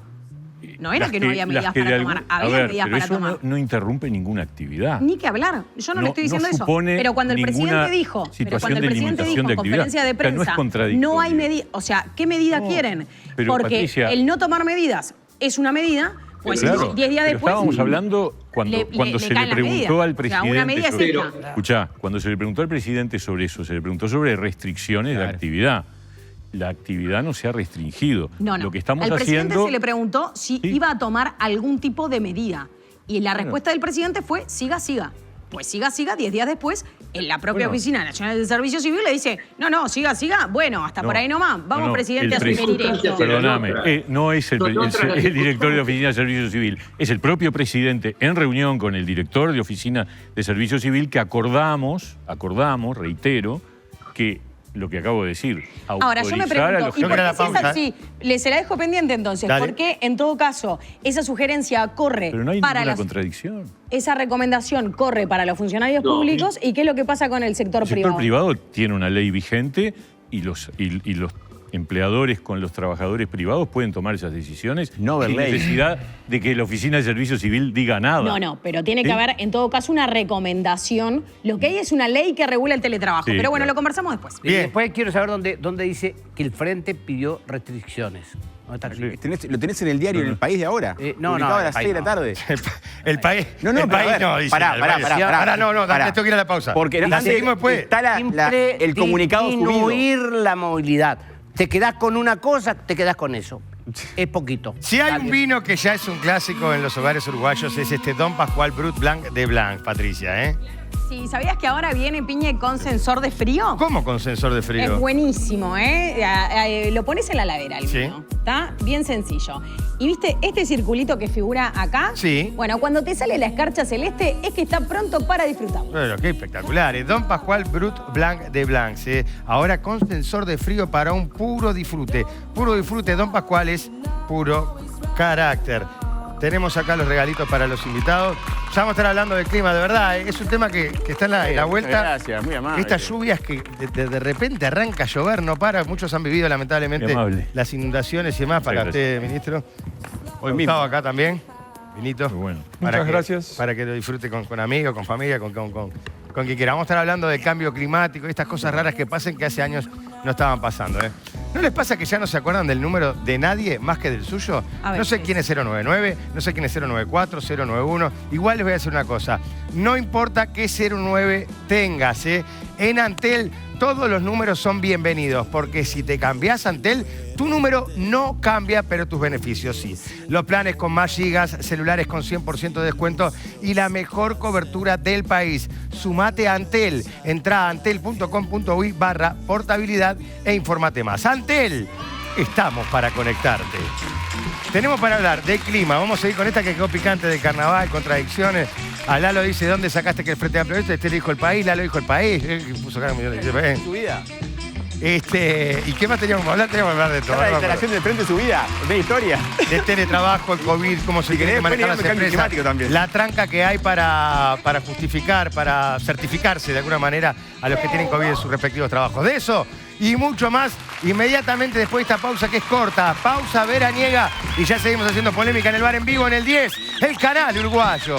No era que no había medidas las que para de tomar, algún- a había ver, medidas pero para eso tomar. no interrumpe ninguna actividad. Ni que hablar. Yo no, le estoy diciendo eso. supone Pero cuando el ninguna presidente dijo, situación de limitación de en actividad. conferencia de O sea, no es prensa, contradictorio. no hay medida, o sea, ¿qué medida quieren? pero, Porque Patricia, el no tomar medidas es una medida, pues Claro, 10 días pero después estábamos hablando cuando se le caen las preguntó medidas. al O sea, presidente una medida es sobre, esta. Escuchá, cuando se le preguntó al presidente sobre eso, se le preguntó sobre restricciones de actividad. La actividad no se ha restringido. No, no. Lo que estamos Al presidente haciendo... se le preguntó si Sí. iba a tomar algún tipo de medida. Y la respuesta del presidente fue, siga, siga. Pues siga, siga, 10 días después, en la propia Bueno. Oficina Nacional del Servicio Civil le dice, no, siga, siga, bueno, hasta No, por ahí nomás, vamos, no, presidente, a el asumir presidente- esto. Perdóname, no es el Nosotras las director de la Oficina de Servicio Civil, es el propio presidente en reunión con el director de Oficina de Servicio Civil que acordamos, reitero, que lo que acabo de decir, Ahora, yo me autorizar a pregunto, los ¿y por Yo qué creo si la es pausa, así? Se la dejo pendiente entonces. Dale. ¿Por qué, en todo caso, esa sugerencia corre Pero no hay para ninguna las... contradicción. Esa recomendación corre para los funcionarios No. públicos y qué es lo que pasa con el sector El sector privado. privado tiene una ley vigente y los empleadores con los trabajadores privados pueden tomar esas decisiones No sin overlay. necesidad de que la Oficina de Servicio Civil diga nada. No, pero tiene que ¿Sí? haber, en todo caso, una recomendación. Lo que hay es una ley que regula el teletrabajo. Sí, Pero bueno, claro. lo conversamos después. Y Bien. después quiero saber dónde dice que el Frente pidió restricciones. ¿Dónde está escrito? Lo tenés en el diario, en el país de ahora. No, publicado no, a las el 6 de la país tarde. El país. No, el pero país a ver, no, dice. pará, el pará, país. pará, Ahora no, pará. tengo que ir a la pausa. Porque la antes seguimos después. está el comunicado subido. Disminuir la movilidad. Te quedás con una cosa, te quedás con eso. Es poquito. Si hay Dale. un vino que ya es un clásico en los hogares uruguayos, es este Don Pascual Brut Blanc de Blanc, Patricia, ¿eh? Sí, ¿sabías que ahora viene piñe con sensor de frío? ¿Cómo con sensor de frío? Es buenísimo, ¿eh? Lo pones en la heladera el Sí. vino. Está bien sencillo. Y viste, este circulito que figura acá. Sí. Bueno, cuando te sale la escarcha celeste, es que está pronto para disfrutarlo. Bueno, qué espectacular. Don Pascual Brut Blanc de Blanc. ¿Sí? Ahora con sensor de frío para un puro disfrute. Puro disfrute, Don Pascual es puro carácter. Tenemos acá los regalitos para los invitados. Ya vamos a estar hablando del clima, de verdad. Es un tema que está en la vuelta. Gracias, muy amable. Estas lluvias que de repente arranca a llover, no para. Muchos han vivido lamentablemente Qué amable. las inundaciones y demás. Para Muchas usted, ministro. Hoy Gustavo mismo. acá también. Vinito. Muy bueno. Muchas gracias. Para que lo disfrute con amigos, con familia, con quien quiera. Vamos a estar hablando del cambio climático y estas cosas raras que pasen que hace años no estaban pasando. ¿Eh? ¿No les pasa que ya no se acuerdan del número de nadie más que del suyo? A ver, No sé ¿qué quién es 099, no sé quién es 094, 091. Igual les voy a decir una cosa. No importa qué 09 tengas, ¿eh? En Antel todos los números son bienvenidos, porque si te cambias a Antel, tu número no cambia, pero tus beneficios sí. Los planes con más gigas, celulares con 100% de descuento y la mejor cobertura del país. Sumate a Antel. Entrá a antel.com.uy/portabilidad e informate más. Antel, estamos para conectarte. Tenemos para hablar del clima. Vamos a ir con esta que quedó picante del carnaval, contradicciones. A Lalo dice, ¿dónde sacaste que el Frente Amplio? Este dijo el país, Lalo dijo el país. Puso acá, Su vida. ¿y qué más teníamos que hablar? Teníamos que hablar de todo. La no me declaración del Frente su vida. De historia. acuerdo. De teletrabajo, el COVID, cómo se Si tiene querés, que manejar las después le damos el cambio empresas. climático también. La tranca que hay para justificar, para certificarse de alguna manera a los que tienen COVID en sus respectivos trabajos. De eso y mucho más inmediatamente después de esta pausa que es corta. Pausa veraniega y ya seguimos haciendo polémica en el bar en vivo en el 10, el canal uruguayo.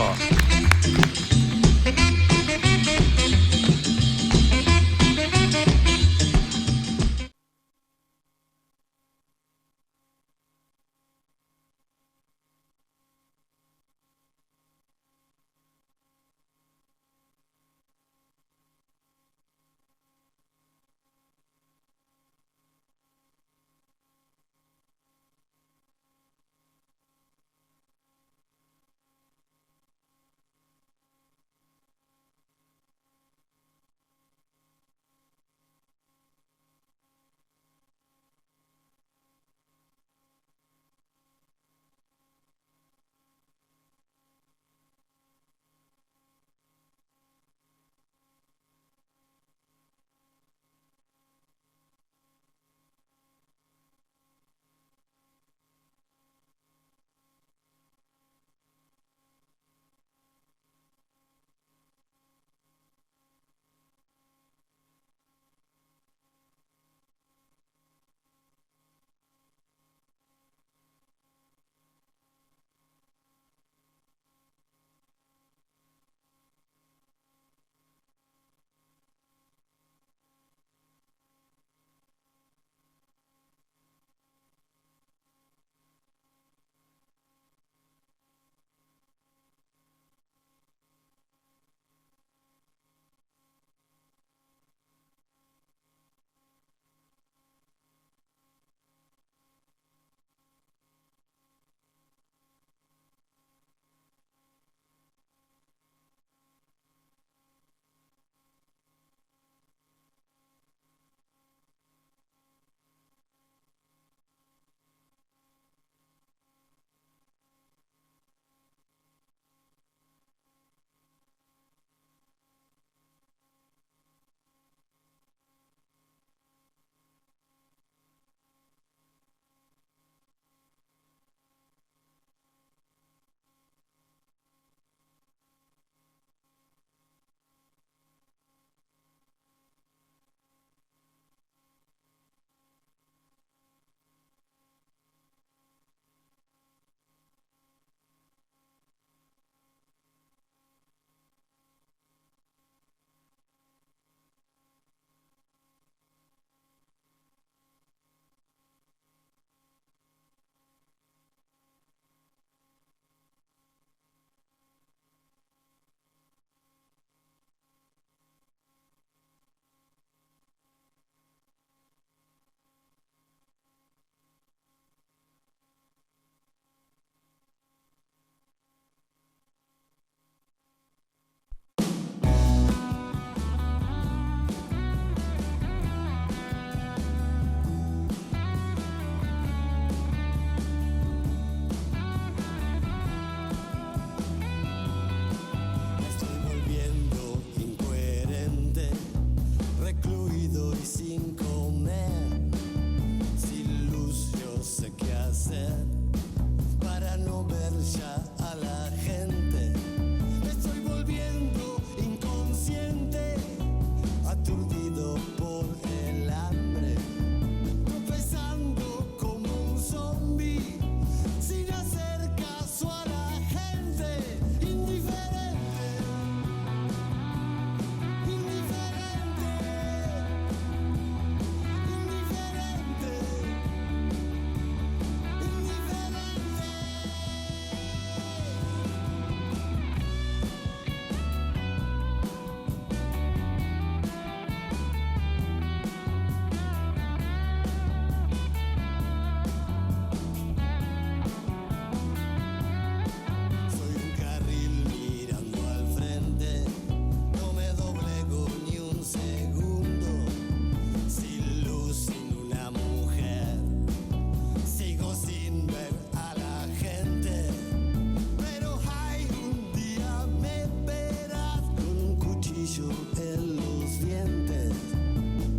cuchillo en los dientes.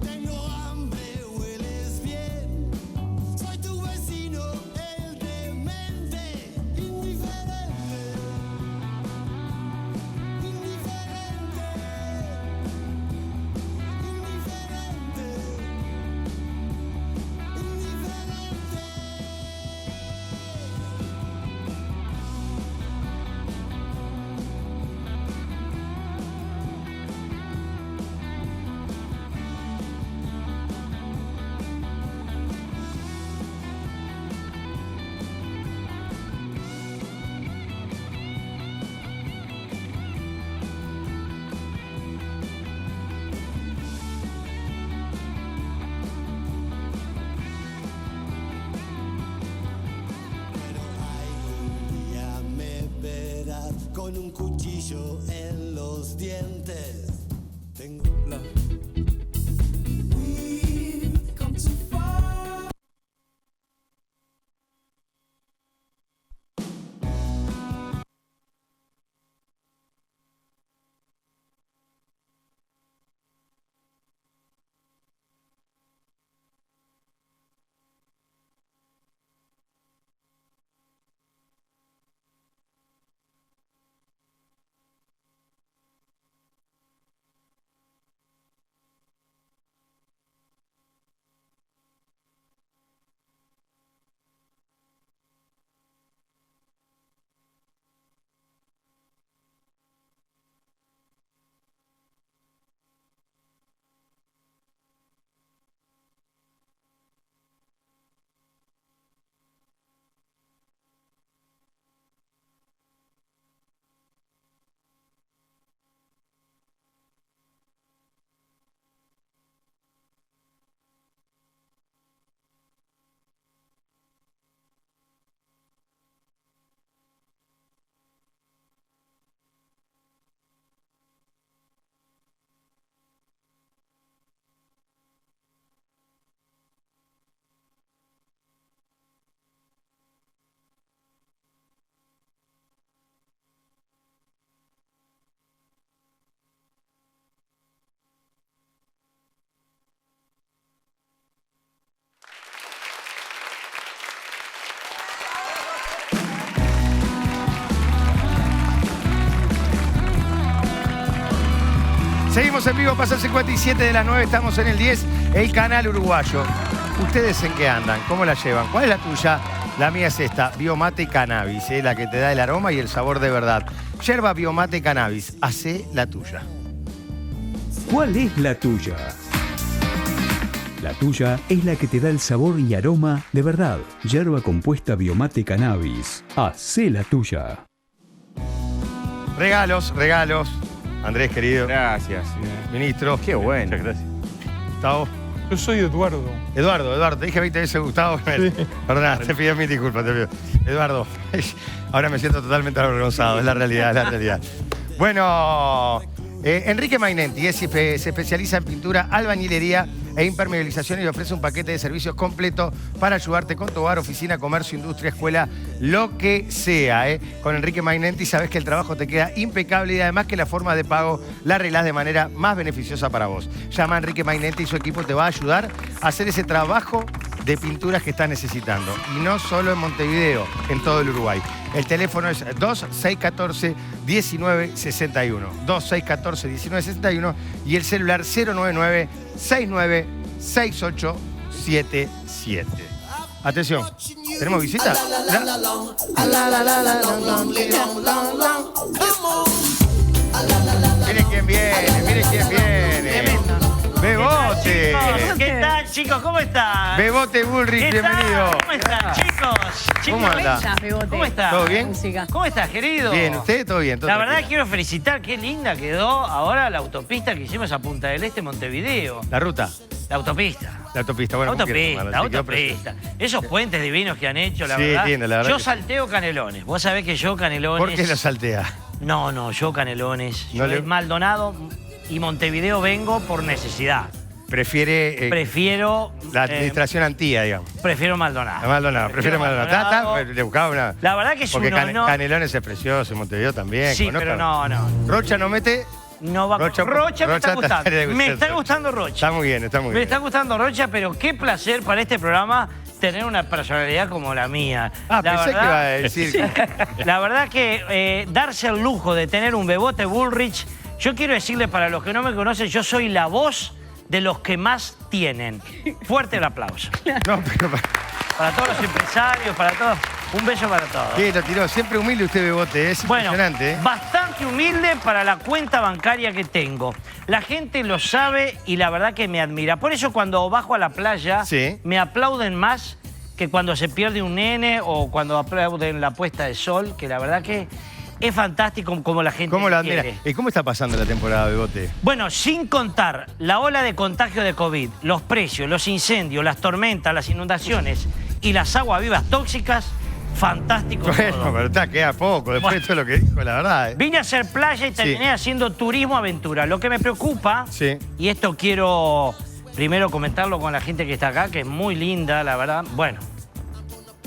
Tengo hambre, hueles bien. Soy tu vecino, el demente. Indiferente. Indiferente. Indiferente. Indiferente. Ya me verás con un cuchillo en los dientes. Tengo la... Seguimos en vivo, pasa el 57 de las 9, estamos en el 10, el canal uruguayo. ¿Ustedes en qué andan? ¿Cómo la llevan? ¿Cuál es la tuya? La mía es esta, Biomate Cannabis, la que te da el aroma y el sabor de verdad. Yerba Biomate Cannabis, hacé la tuya. ¿Cuál es la tuya? La tuya es la que te da el sabor y aroma de verdad. Yerba compuesta Biomate Cannabis, hacé la tuya. Regalos. Andrés, querido. Gracias. Ministro. Qué bueno. Muchas gracias. Gustavo. Yo soy Eduardo. Eduardo, te dije 20 veces Gustavo. Perdona, te pido mil disculpas. Eduardo, ahora me siento totalmente avergonzado, es la realidad. Bueno, Enrique Mainenti se especializa en pintura, albañilería e impermeabilización y ofrece un paquete de servicios completo para ayudarte con tu hogar, oficina, comercio, industria, escuela, lo que sea. Con Enrique Mainenti sabes que el trabajo te queda impecable y además que la forma de pago la arreglás de manera más beneficiosa para vos. Llama a Enrique Mainenti y su equipo te va a ayudar a hacer ese trabajo de pinturas que estás necesitando. Y no solo en Montevideo, en todo el Uruguay. El teléfono es 2614-1961. 2614-1961 y el celular 099-696877. Atención, ¿tenemos visita? Miren quién viene. Bebote. ¿Qué tal, chicos? ¿Cómo están? Bebote Bullrich, bienvenido. ¿Cómo están, chicos? ¿Cómo anda? ¿Cómo estás? ¿Todo bien? ¿Cómo estás, querido? Bien, ¿usted? ¿Todo bien? La verdad quiero felicitar, qué linda quedó ahora la autopista que hicimos a Punta del Este, Montevideo. La ruta. La autopista. La autopista, bueno. Autopista. Esos puentes divinos que han hecho, la Sí, verdad. lindo, la verdad Yo que salteo Canelones. Vos sabés que yo Canelones... ¿Por qué lo saltea? No, yo Canelones. No Yo Maldonado y Montevideo vengo por necesidad. Prefiero... la administración antía, digamos. Prefiero Maldonado. Prefiero Maldonado. Le buscaba una... La verdad que es porque un honor. Canelones es precioso, Montevideo también. Sí, conozcan. pero no. ¿Rocha no mete? No va Rocha Rocha me Rocha está gustando. estaría Me está gustando. gustando Rocha. Está muy bien, está muy Me bien. está gustando Rocha, pero qué placer para este programa tener una personalidad como la mía. Ah, La pensé que verdad- iba a decir. La verdad que darse el lujo de tener un Bebote Bullrich, yo quiero decirle para los que no me conocen, yo soy la voz de los que más tienen. Fuerte el aplauso. No, pero Para todos los empresarios, para todos. Un beso para todos. ¿qué lo tiró? Siempre humilde usted, Bebote, es Bueno, impresionante. ¿eh? bastante humilde para la cuenta bancaria que tengo. La gente lo sabe y la verdad que me admira. Por eso cuando bajo a la playa Sí. me aplauden más que cuando se pierde un nene o cuando aplauden la puesta de sol, que la verdad que es fantástico como la gente ¿Cómo me la admira? quiere. ¿Y cómo está pasando la temporada, Bebote? Bueno, sin contar la ola de contagio de COVID, los precios, los incendios, las tormentas, las inundaciones y las aguas vivas tóxicas, fantástico Bueno, todo. pero está, queda poco después Bueno. de todo lo que dijo, la verdad. ¿eh? Vine a hacer playa y terminé haciendo turismo aventura. Lo que me preocupa, Sí. y esto quiero primero comentarlo con la gente que está acá, que es muy linda, la verdad. Bueno,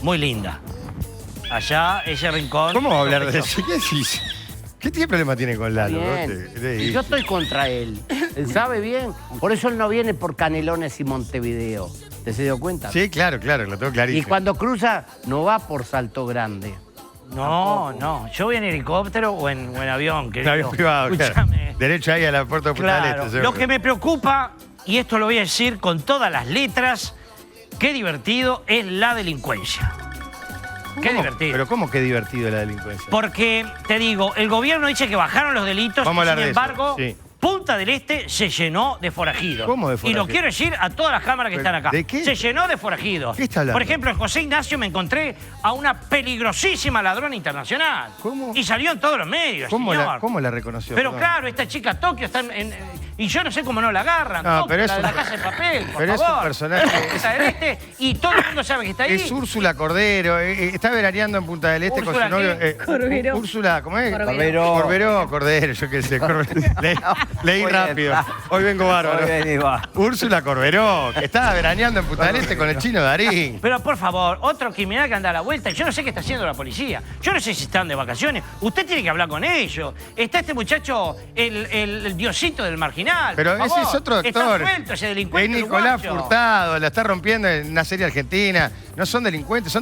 muy linda. Allá, ese rincón. ¿Cómo va a hablar de sospechoso. eso? ¿Qué decís? ¿Qué tiene problema tiene con Lalo? Bien. Bebote? Y yo estoy contra él. Él sabe bien. Por eso él no viene por Canelones y Montevideo. ¿Te se dio cuenta? Sí, claro, lo tengo Y clarísimo. cuando cruza, no va por Salto Grande. No, no. Yo voy en helicóptero o en avión, Un querido. avión privado, claro. Escúchame. Derecho ahí a la puerta de Punta del Claro. Este, seguro. Lo que me preocupa, y esto lo voy a decir con todas las letras, qué divertido es la delincuencia. Qué ¿Cómo? divertido. Pero ¿cómo qué divertido la delincuencia? Porque, te digo, el gobierno dice que bajaron los delitos, Vamos a y hablar sin de eso, embargo, sí. Punta del Este se llenó de forajidos. ¿Cómo de Y lo forajidos? quiero decir a todas las cámaras que ¿Pero están acá. de qué? Se llenó de forajidos. ¿Qué está hablando? Por ejemplo, en José Ignacio me encontré a una peligrosísima ladrona internacional. ¿Cómo? Y salió en todos los medios, ¿Cómo señor. ¿Cómo la reconoció? Pero Perdón. claro, esta chica Tokio está y yo no sé cómo no la agarran. No, Tokio, pero es la de un- la casa de papel, por pero es un favor. personaje- Punta del Este, y todo el mundo sabe que está ahí. Es Úrsula Cordero, está veraneando en Punta del Este ¿Úrsula con su novio. qué? Corberó. Úrsula, ¿cómo es? Corberó. Cordero, yo qué sé. Leí Muy rápido. bien. Hoy vengo bárbaro. Hoy venís, va. Úrsula Corberó, que estaba veraneando en Punta del Este con el chino Darín. Pero por favor, otro criminal que anda a la vuelta. Yo no sé qué está haciendo la policía. Yo no sé si están de vacaciones. Usted tiene que hablar con ellos. Está este muchacho, el diosito del marginal. Pero por ese favor. es otro Está actor. suelto ese delincuente Es Nicolás uruguayo. Furtado, la está rompiendo en una serie argentina. No son delincuentes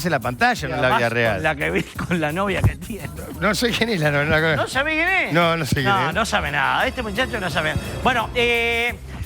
en la pantalla, no en la vida Además, real. Con la que vi con la novia que tiene. No sé quién es la ¿No sabe quién es? No sé quién es. No sabe nada. Este muchacho no sabe nada. Bueno,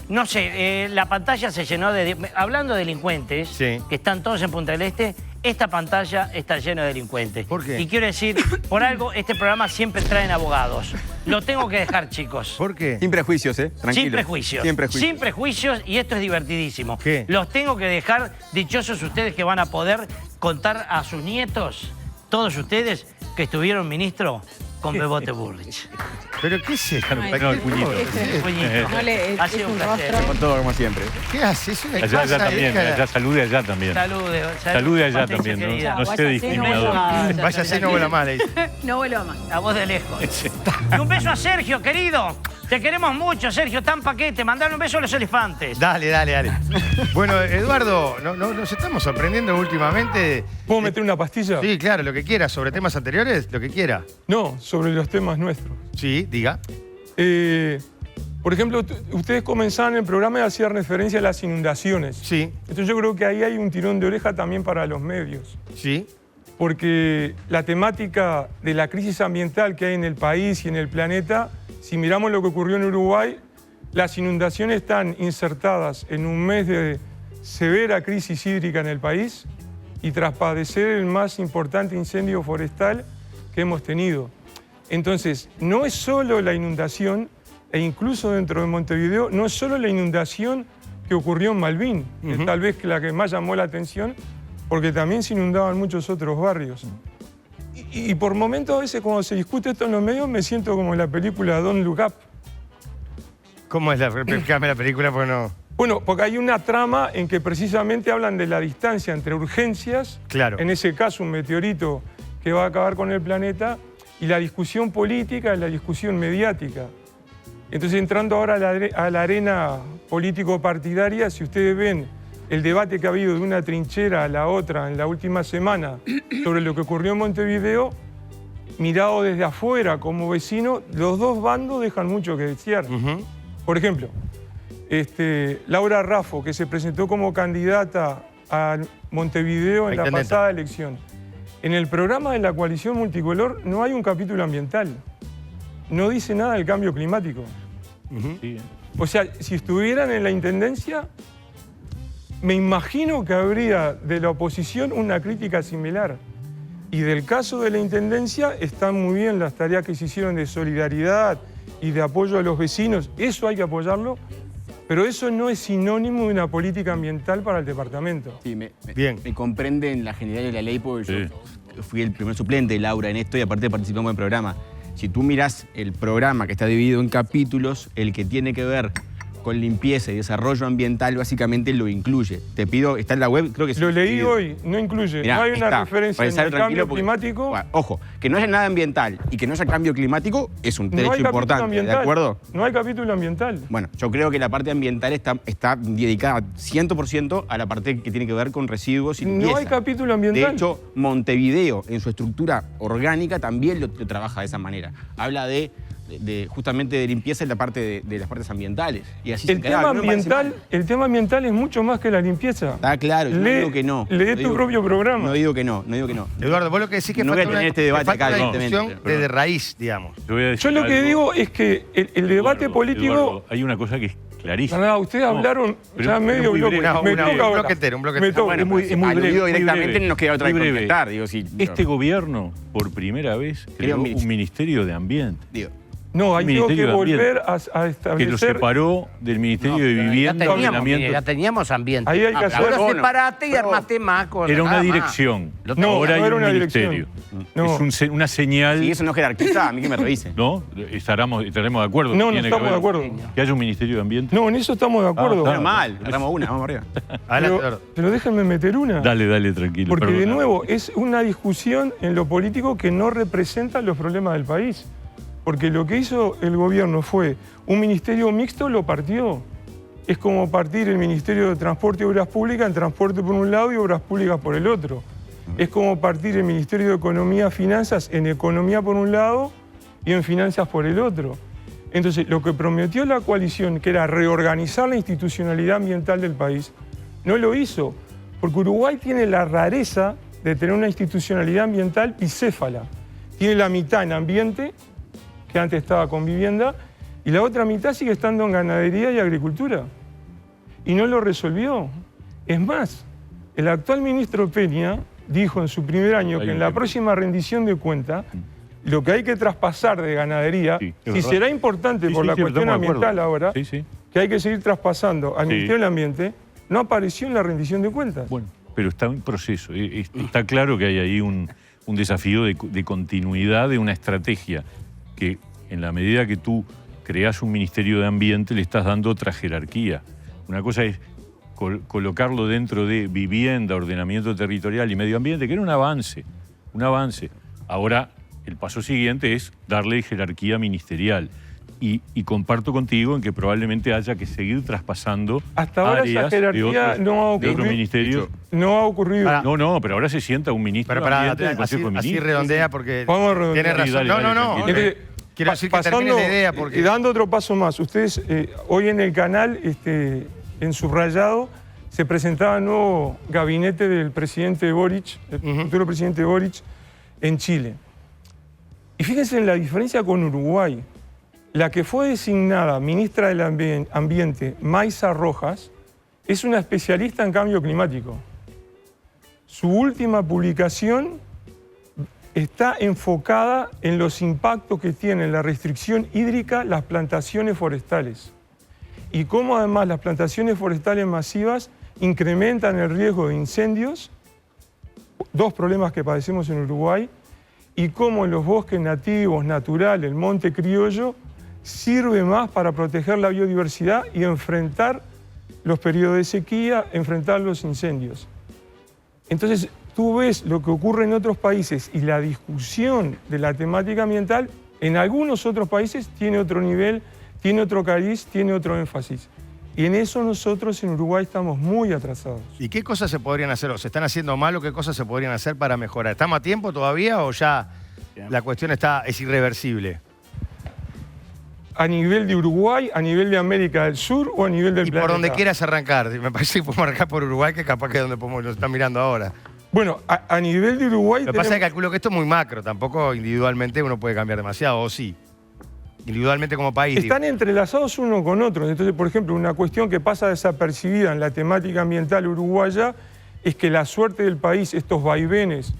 no sé, la pantalla se llenó de... Hablando de delincuentes, Sí. que están todos en Punta del Este, esta pantalla está llena de delincuentes. ¿Por qué? Y quiero decir, por algo, este programa siempre traen abogados. Lo tengo que dejar, chicos. ¿Por qué? Sin prejuicios, ¿eh? Tranquilo. Sin prejuicios. Sin prejuicios. Sin prejuicios, y esto es divertidísimo. ¿Qué? Los tengo que dejar dichosos ustedes que van a poder contar a sus nietos, todos ustedes que estuvieron ministro con Bebote Bullrich. ¿Pero qué es eso? Ay, No, el puñito. Puñito. No le- Ha es sido un un placer. rostro. Con todo como siempre. ¿Qué hace? Es una Allá cosa también, déjala. allá salude allá también. Salude allá Patricia, también, querida. no sea Váyase, discriminador. no Váyase, no vuela más, le dice. No vuelva más. A vos de lejos. Y un beso a Sergio, querido. Te queremos mucho, Sergio. Tan paquete. Mandale un beso a los elefantes. Dale. Bueno, Eduardo, nos estamos sorprendiendo últimamente. ¿Puedo meter una pastilla? Sí, claro, lo que quiera. ¿Sobre temas anteriores? Lo que quiera. No, sobre los temas nuestros. Sí, diga. Por ejemplo, ustedes comenzaban el programa y hacían referencia a las inundaciones. Sí, Entonces yo creo que ahí hay un tirón de oreja también para los medios. sí. Porque la temática de la crisis ambiental que hay en el país y en el planeta, si miramos lo que ocurrió en Uruguay, las inundaciones están insertadas en un mes de severa crisis hídrica en el país y tras padecer el más importante incendio forestal que hemos tenido. Entonces, no es solo la inundación, e incluso dentro de Montevideo, no es solo la inundación que ocurrió en Malvin, que tal vez la que más llamó la atención, porque también se inundaban muchos otros barrios. Y por momentos a veces cuando se discute esto en los medios me siento como en la película Don't Look Up. ¿Cómo es explícame la película? Porque no. Bueno, porque hay una trama en que precisamente hablan de la distancia entre urgencias, Claro. en ese caso un meteorito que va a acabar con el planeta, y la discusión política, la discusión mediática. Entonces, entrando ahora a la arena político-partidaria, si ustedes ven el debate que ha habido de una trinchera a la otra en la última semana sobre lo que ocurrió en Montevideo, mirado desde afuera como vecino, los dos bandos dejan mucho que desear. Por ejemplo, Laura Raffo, que se presentó como candidata a Montevideo en la pasada elección. En el programa de la coalición multicolor no hay un capítulo ambiental. No dice nada del cambio climático. Sí. O sea, si estuvieran en la intendencia, me imagino que habría de la oposición una crítica similar. Y del caso de la intendencia están muy bien las tareas que se hicieron de solidaridad y de apoyo a los vecinos. Eso hay que apoyarlo, pero eso no es sinónimo de una política ambiental para el departamento. Sí, Bien. me comprenden la generalidad de la ley porque yo fui el primer suplente de Laura en esto y aparte participamos en el programa. Si tú mirás el programa que está dividido en capítulos, el que tiene que ver con limpieza y desarrollo ambiental básicamente lo incluye. Te pido, está en la web, creo que sí. Lo leí hoy, no incluye. Mirá, no hay una está. referencia en el cambio climático. Bueno, ojo, que no haya nada ambiental y que no haya cambio climático es un No derecho hay capítulo importante, ambiental. ¿de acuerdo? No hay capítulo ambiental. Bueno, yo creo que la parte ambiental está dedicada 100% a la parte que tiene que ver con residuos y limpieza. No hay capítulo ambiental. De hecho, Montevideo, en su estructura orgánica, también lo trabaja de esa manera. Habla justamente de limpieza en la parte de las partes ambientales. Y así El tema ambiental es mucho más que la limpieza. Está claro, yo no digo que no. Lee tu propio programa. No digo que no. Eduardo, vos lo que decís que No voy a falta tener este debate falta acá, una evidentemente, discusión pero- de raíz, digamos. Yo lo que digo es que el debate político... Eduardo, hay una cosa que es clarísima. Nada, ustedes hablaron pero ya es medio muy bloque. breve. Me un toca ahora. bloque entero, un bloque Me entero. toca. Bueno, es muy aludido breve, muy directamente breve. nos queda otra vez Muy breve. contestar. Digo, sí, Este gobierno, por primera vez, creó Creo un ministerio de ambiente. digo, No, hay Ministerio que de volver Ambiente, a que lo establecer... separó del Ministerio de Ya Vivienda, teníamos, Ordenamiento. ya teníamos ambiente. Ahí hay que hacer... Ahora Bueno, separaste y pero- armaste más cosas. Era una nada más. dirección. No, Ahora no hay era un una ministerio. dirección. No. Es una señal. si eso no jerarquiza, a mí que me revise. ¿No? Estaremos de acuerdo. No, no Tiene que estamos de haber- acuerdo. Que haya un Ministerio de Ambiente. No, en eso estamos de acuerdo. está. Normal, agarramos una, vamos arriba. Adelante, pero, Eduardo. pero déjenme meter una. Dale, tranquilo. Porque de perdona. nuevo es una discusión en lo político que no representa los problemas del país. Porque lo que hizo el gobierno fue un ministerio mixto, lo partió. Es como partir el Ministerio de Transporte y Obras Públicas en transporte por un lado y obras públicas por el otro. Es como partir el Ministerio de Economía y Finanzas en economía por un lado y en finanzas por el otro. Entonces, lo que prometió la coalición, que era reorganizar la institucionalidad ambiental del país, no lo hizo. Porque Uruguay tiene la rareza de tener una institucionalidad ambiental bicéfala. Tiene la mitad en ambiente, que antes estaba con vivienda, y la otra mitad sigue estando en ganadería y agricultura. Y no lo resolvió. Es más, el actual ministro Peña dijo en su primer año Hay que un en la tema. próxima rendición de cuenta, lo que hay que traspasar de ganadería, Sí, es si verdad. será importante Sí, por sí, la sí, cuestión estamos de acuerdo. ambiental ahora, Sí. que hay que seguir traspasando al Sí. Ministerio del Ambiente, no apareció en la rendición de cuentas. Bueno, pero está en proceso. Está claro que hay ahí un desafío de continuidad de una estrategia que, en la medida que tú creas un Ministerio de Ambiente, le estás dando otra jerarquía. Una cosa es colocarlo dentro de vivienda, ordenamiento territorial y medio ambiente, que era un avance. Ahora, el paso siguiente es darle jerarquía ministerial. Y comparto contigo en que probablemente haya que seguir traspasando Hasta ahora esa áreas jerarquía no ha de otros ocurrido. ministerios. No ha ocurrido. Pará. No, pero ahora se sienta un ministro Pero de para Ambiente del Consejo de así Ministros. redondea porque Vamos a redondear. tiene razón. Sí, dale, no. tranquilo. Entonces, Quiero decir que termine la idea porque... dando otro paso más, ustedes hoy en el canal, en subrayado, se presentaba el nuevo gabinete del presidente Boric, el futuro presidente Boric, en Chile. Y fíjense en la diferencia con Uruguay. La que fue designada ministra del Ambiente, Maysa Rojas, es una especialista en cambio climático. Su última publicación está enfocada en los impactos que tienen la restricción hídrica, las plantaciones forestales. Y cómo además las plantaciones forestales masivas incrementan el riesgo de incendios, dos problemas que padecemos en Uruguay, y cómo en los bosques nativos, naturales, el monte criollo, sirve más para proteger la biodiversidad y enfrentar los periodos de sequía, enfrentar los incendios. Entonces, tú ves lo que ocurre en otros países y la discusión de la temática ambiental en algunos otros países tiene otro nivel, tiene otro cariz, tiene otro énfasis. Y en eso nosotros en Uruguay estamos muy atrasados. ¿Y qué cosas se podrían hacer o se están haciendo mal o qué cosas se podrían hacer para mejorar? ¿Estamos a tiempo todavía o ya la cuestión es irreversible? ¿A nivel de Uruguay, a nivel de América del Sur o a nivel del Y planeta? por donde quieras arrancar. Me parece que podemos arrancar por Uruguay, que capaz que es donde nos están mirando ahora. Bueno, a nivel de Uruguay... Lo que pasa es que calculo que esto es muy macro. Tampoco individualmente uno puede cambiar demasiado, ¿o sí? Individualmente como país. Están entrelazados uno con otro. Entonces, por ejemplo, una cuestión que pasa desapercibida en la temática ambiental uruguaya es que la suerte del país, estos vaivenes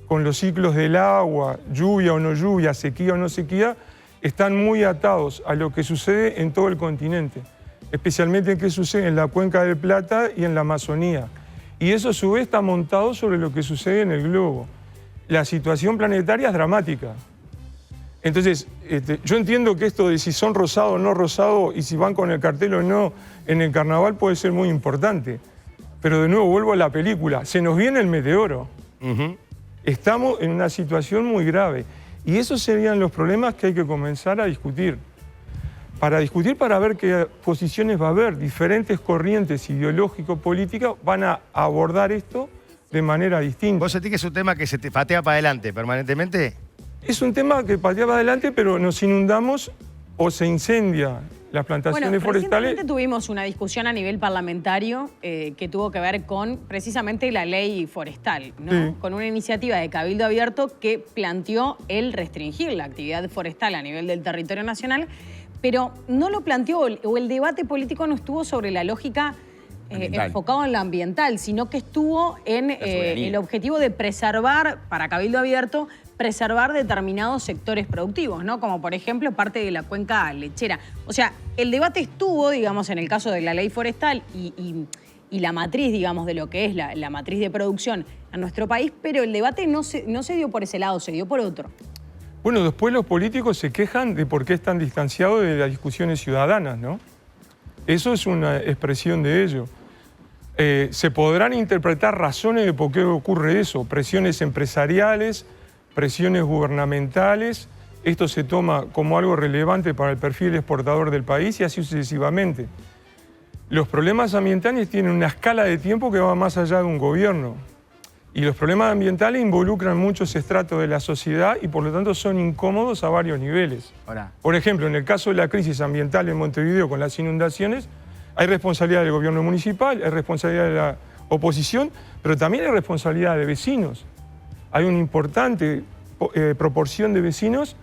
con los ciclos del agua, lluvia o no lluvia, sequía o no sequía, están muy atados a lo que sucede en todo el continente, especialmente en qué sucede en la Cuenca del Plata y en la Amazonía. Y eso a su vez está montado sobre lo que sucede en el globo. La situación planetaria es dramática. Entonces, yo entiendo que esto de si son rosado o no rosado y si van con el cartel o no en el carnaval puede ser muy importante. Pero de nuevo, vuelvo a la película, se nos viene el meteoro. Estamos en una situación muy grave. Y esos serían los problemas que hay que comenzar a discutir. Para ver qué posiciones va a haber. Diferentes corrientes ideológico-políticas van a abordar esto de manera distinta. ¿Vos sentís que es un tema que se te patea para adelante permanentemente? Es un tema que patea para adelante, pero nos inundamos o se incendia las plantaciones forestales. Recientemente tuvimos una discusión a nivel parlamentario que tuvo que ver con precisamente la ley forestal, ¿no? Sí. Con una iniciativa de Cabildo Abierto que planteó el restringir la actividad forestal a nivel del territorio nacional, pero no lo planteó, o el debate político no estuvo sobre la lógica enfocado en lo ambiental, sino que estuvo en el objetivo de preservar, para Cabildo Abierto, preservar determinados sectores productivos, ¿no? Como por ejemplo parte de la cuenca lechera. O sea, el debate estuvo, digamos, en el caso de la ley forestal y la matriz, digamos, de lo que es la matriz de producción en nuestro país, pero el debate no se dio por ese lado, se dio por otro. Bueno, después los políticos se quejan de por qué están distanciados de las discusiones ciudadanas, ¿no? Eso es una expresión de ello. Se podrán interpretar razones de por qué ocurre eso, presiones empresariales, presiones gubernamentales, esto se toma como algo relevante para el perfil exportador del país y así sucesivamente. Los problemas ambientales tienen una escala de tiempo que va más allá de un gobierno y los problemas ambientales involucran muchos estratos de la sociedad y por lo tanto son incómodos a varios niveles. Ahora, Por ejemplo, en el caso de la crisis ambiental en Montevideo con las inundaciones, hay responsabilidad del gobierno municipal, hay responsabilidad de la oposición, pero también hay responsabilidad de vecinos. Hay una importante proporción de vecinos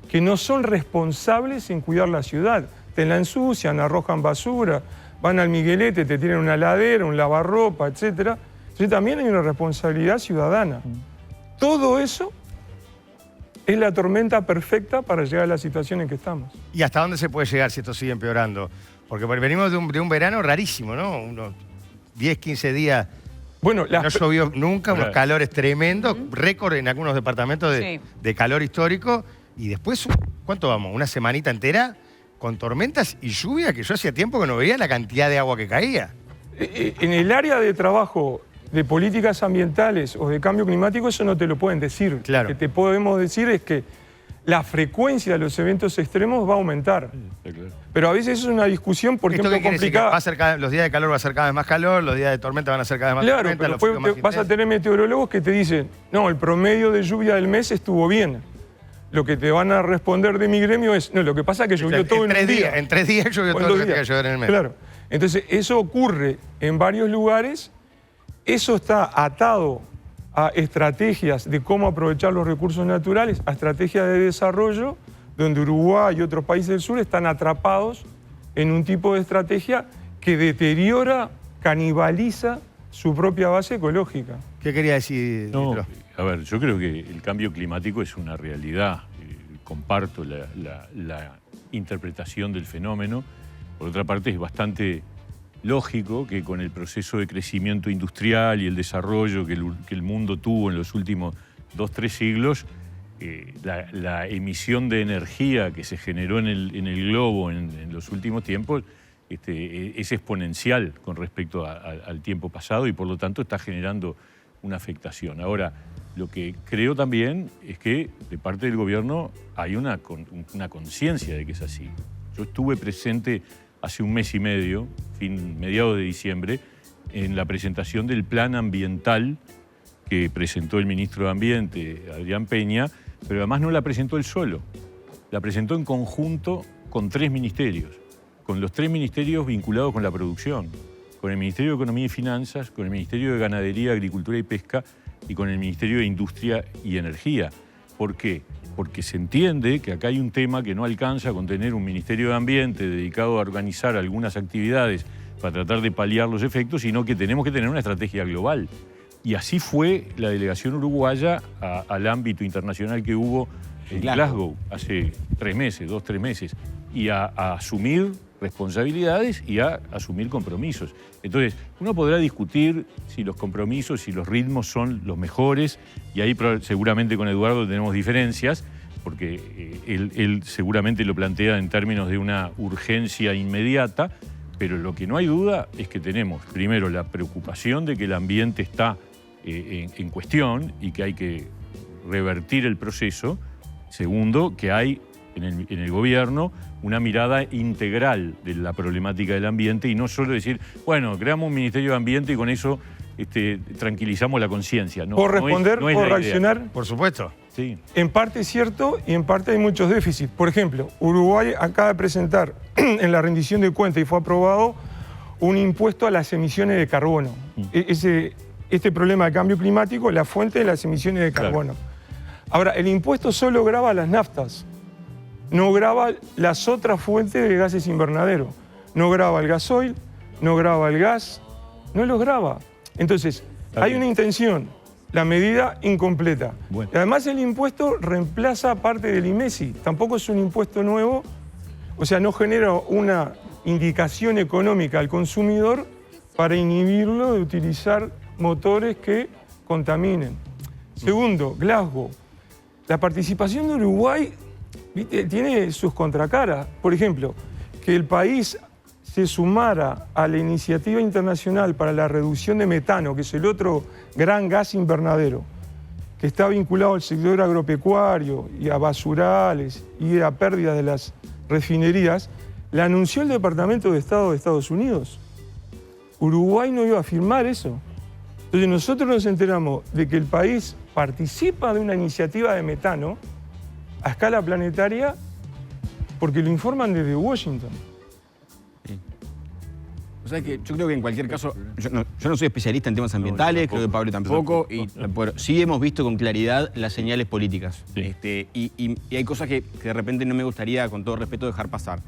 que no son responsables en cuidar la ciudad. Te la ensucian, arrojan basura, van al Miguelete, te tienen una ladera, un lavarropa, etc. Entonces también hay una responsabilidad ciudadana. Todo eso es la tormenta perfecta para llegar a la situación en que estamos. ¿Y hasta dónde se puede llegar si esto sigue empeorando? Porque venimos de un verano rarísimo, ¿no? Unos 10, 15 días. Bueno, no llovió nunca, unos calores tremendos, récord en algunos departamentos de calor histórico. Y después, ¿cuánto vamos? ¿Una semanita entera con tormentas y lluvia? Que yo hacía tiempo que no veía la cantidad de agua que caía. En el área de trabajo de políticas ambientales o de cambio climático, eso no te lo pueden decir. Claro. Lo que te podemos decir es que la frecuencia de los eventos extremos va a aumentar. Pero a veces es una discusión, por ejemplo, complicada. Los días de calor va a ser cada vez más calor, los días de tormenta van a ser cada vez más Claro, tormenta. pero después vas a tener meteorólogos que te dicen, no, el promedio de lluvia del mes estuvo bien. Lo que te van a responder de mi gremio es, no, lo que pasa es que llovió todo en un día. En 3 días llovió todo lo que tenía que llover en el mes. Claro. Entonces, eso ocurre en varios lugares, eso está atado a estrategias de cómo aprovechar los recursos naturales, a estrategias de desarrollo, donde Uruguay y otros países del sur están atrapados en un tipo de estrategia que deteriora, canibaliza su propia base ecológica. ¿Qué quería decir? No, a ver, yo creo que el cambio climático es una realidad. Comparto la interpretación del fenómeno. Por otra parte, es bastante lógico que con el proceso de crecimiento industrial y el desarrollo que el mundo tuvo en los últimos 2-3 siglos, la emisión de energía que se generó en el globo en los últimos tiempos es exponencial con respecto al tiempo pasado y por lo tanto está generando una afectación. Ahora, lo que creo también es que de parte del gobierno hay una conciencia de que es así. Yo estuve presente hace un mes y medio, mediados de diciembre, en la presentación del plan ambiental que presentó el ministro de Ambiente, Adrián Peña, pero además no la presentó él solo. La presentó en conjunto con 3 ministerios, con los 3 ministerios vinculados con la producción, con el Ministerio de Economía y Finanzas, con el Ministerio de Ganadería, Agricultura y Pesca y con el Ministerio de Industria y Energía. ¿Por qué? Porque se entiende que acá hay un tema que no alcanza con tener un Ministerio de Ambiente dedicado a organizar algunas actividades para tratar de paliar los efectos, sino que tenemos que tener una estrategia global. Y así fue la delegación uruguaya al ámbito internacional que hubo en Glasgow hace 3 meses, 2-3 meses, y a asumir responsabilidades y a asumir compromisos. Entonces, uno podrá discutir si los compromisos, si los ritmos son los mejores, y ahí seguramente con Eduardo tenemos diferencias, porque él seguramente lo plantea en términos de una urgencia inmediata, pero lo que no hay duda es que tenemos, primero, la preocupación de que el ambiente está en cuestión y que hay que revertir el proceso. Segundo, que hay en el gobierno una mirada integral de la problemática del ambiente y no solo decir, bueno, creamos un Ministerio de Ambiente y con eso tranquilizamos la conciencia. No, ¿Puedo responder? no es ¿Puedo la reaccionar? idea. Por supuesto. Sí. En parte es cierto y en parte hay muchos déficits. Por ejemplo, Uruguay acaba de presentar en la rendición de cuentas y fue aprobado un impuesto a las emisiones de carbono. Este problema de cambio climático, la fuente de las emisiones de carbono. Claro. Ahora, el impuesto solo grava las naftas, no grava las otras fuentes de gases invernaderos. No grava el gasoil, no grava el gas, no los grava. Entonces, hay una intención, la medida incompleta. Bueno. Además, el impuesto reemplaza parte del IMESI. Tampoco es un impuesto nuevo, o sea, no genera una indicación económica al consumidor para inhibirlo de utilizar motores que contaminen. Segundo, Glasgow. La participación de Uruguay, ¿viste?, tiene sus contracaras. Por ejemplo, que el país se sumara a la iniciativa internacional para la reducción de metano, que es el otro gran gas invernadero, que está vinculado al sector agropecuario y a basurales y a pérdidas de las refinerías, la anunció el Departamento de Estado de Estados Unidos. Uruguay no iba a firmar eso. Entonces nosotros nos enteramos de que el país participa de una iniciativa de metano a escala planetaria porque lo informan desde Washington. Sí. O sea que yo creo que en cualquier caso, yo no soy especialista en temas ambientales, creo que Pablo tampoco, pero sí hemos visto con claridad las señales políticas. Sí. Y hay cosas que de repente no me gustaría, con todo respeto, dejar pasar.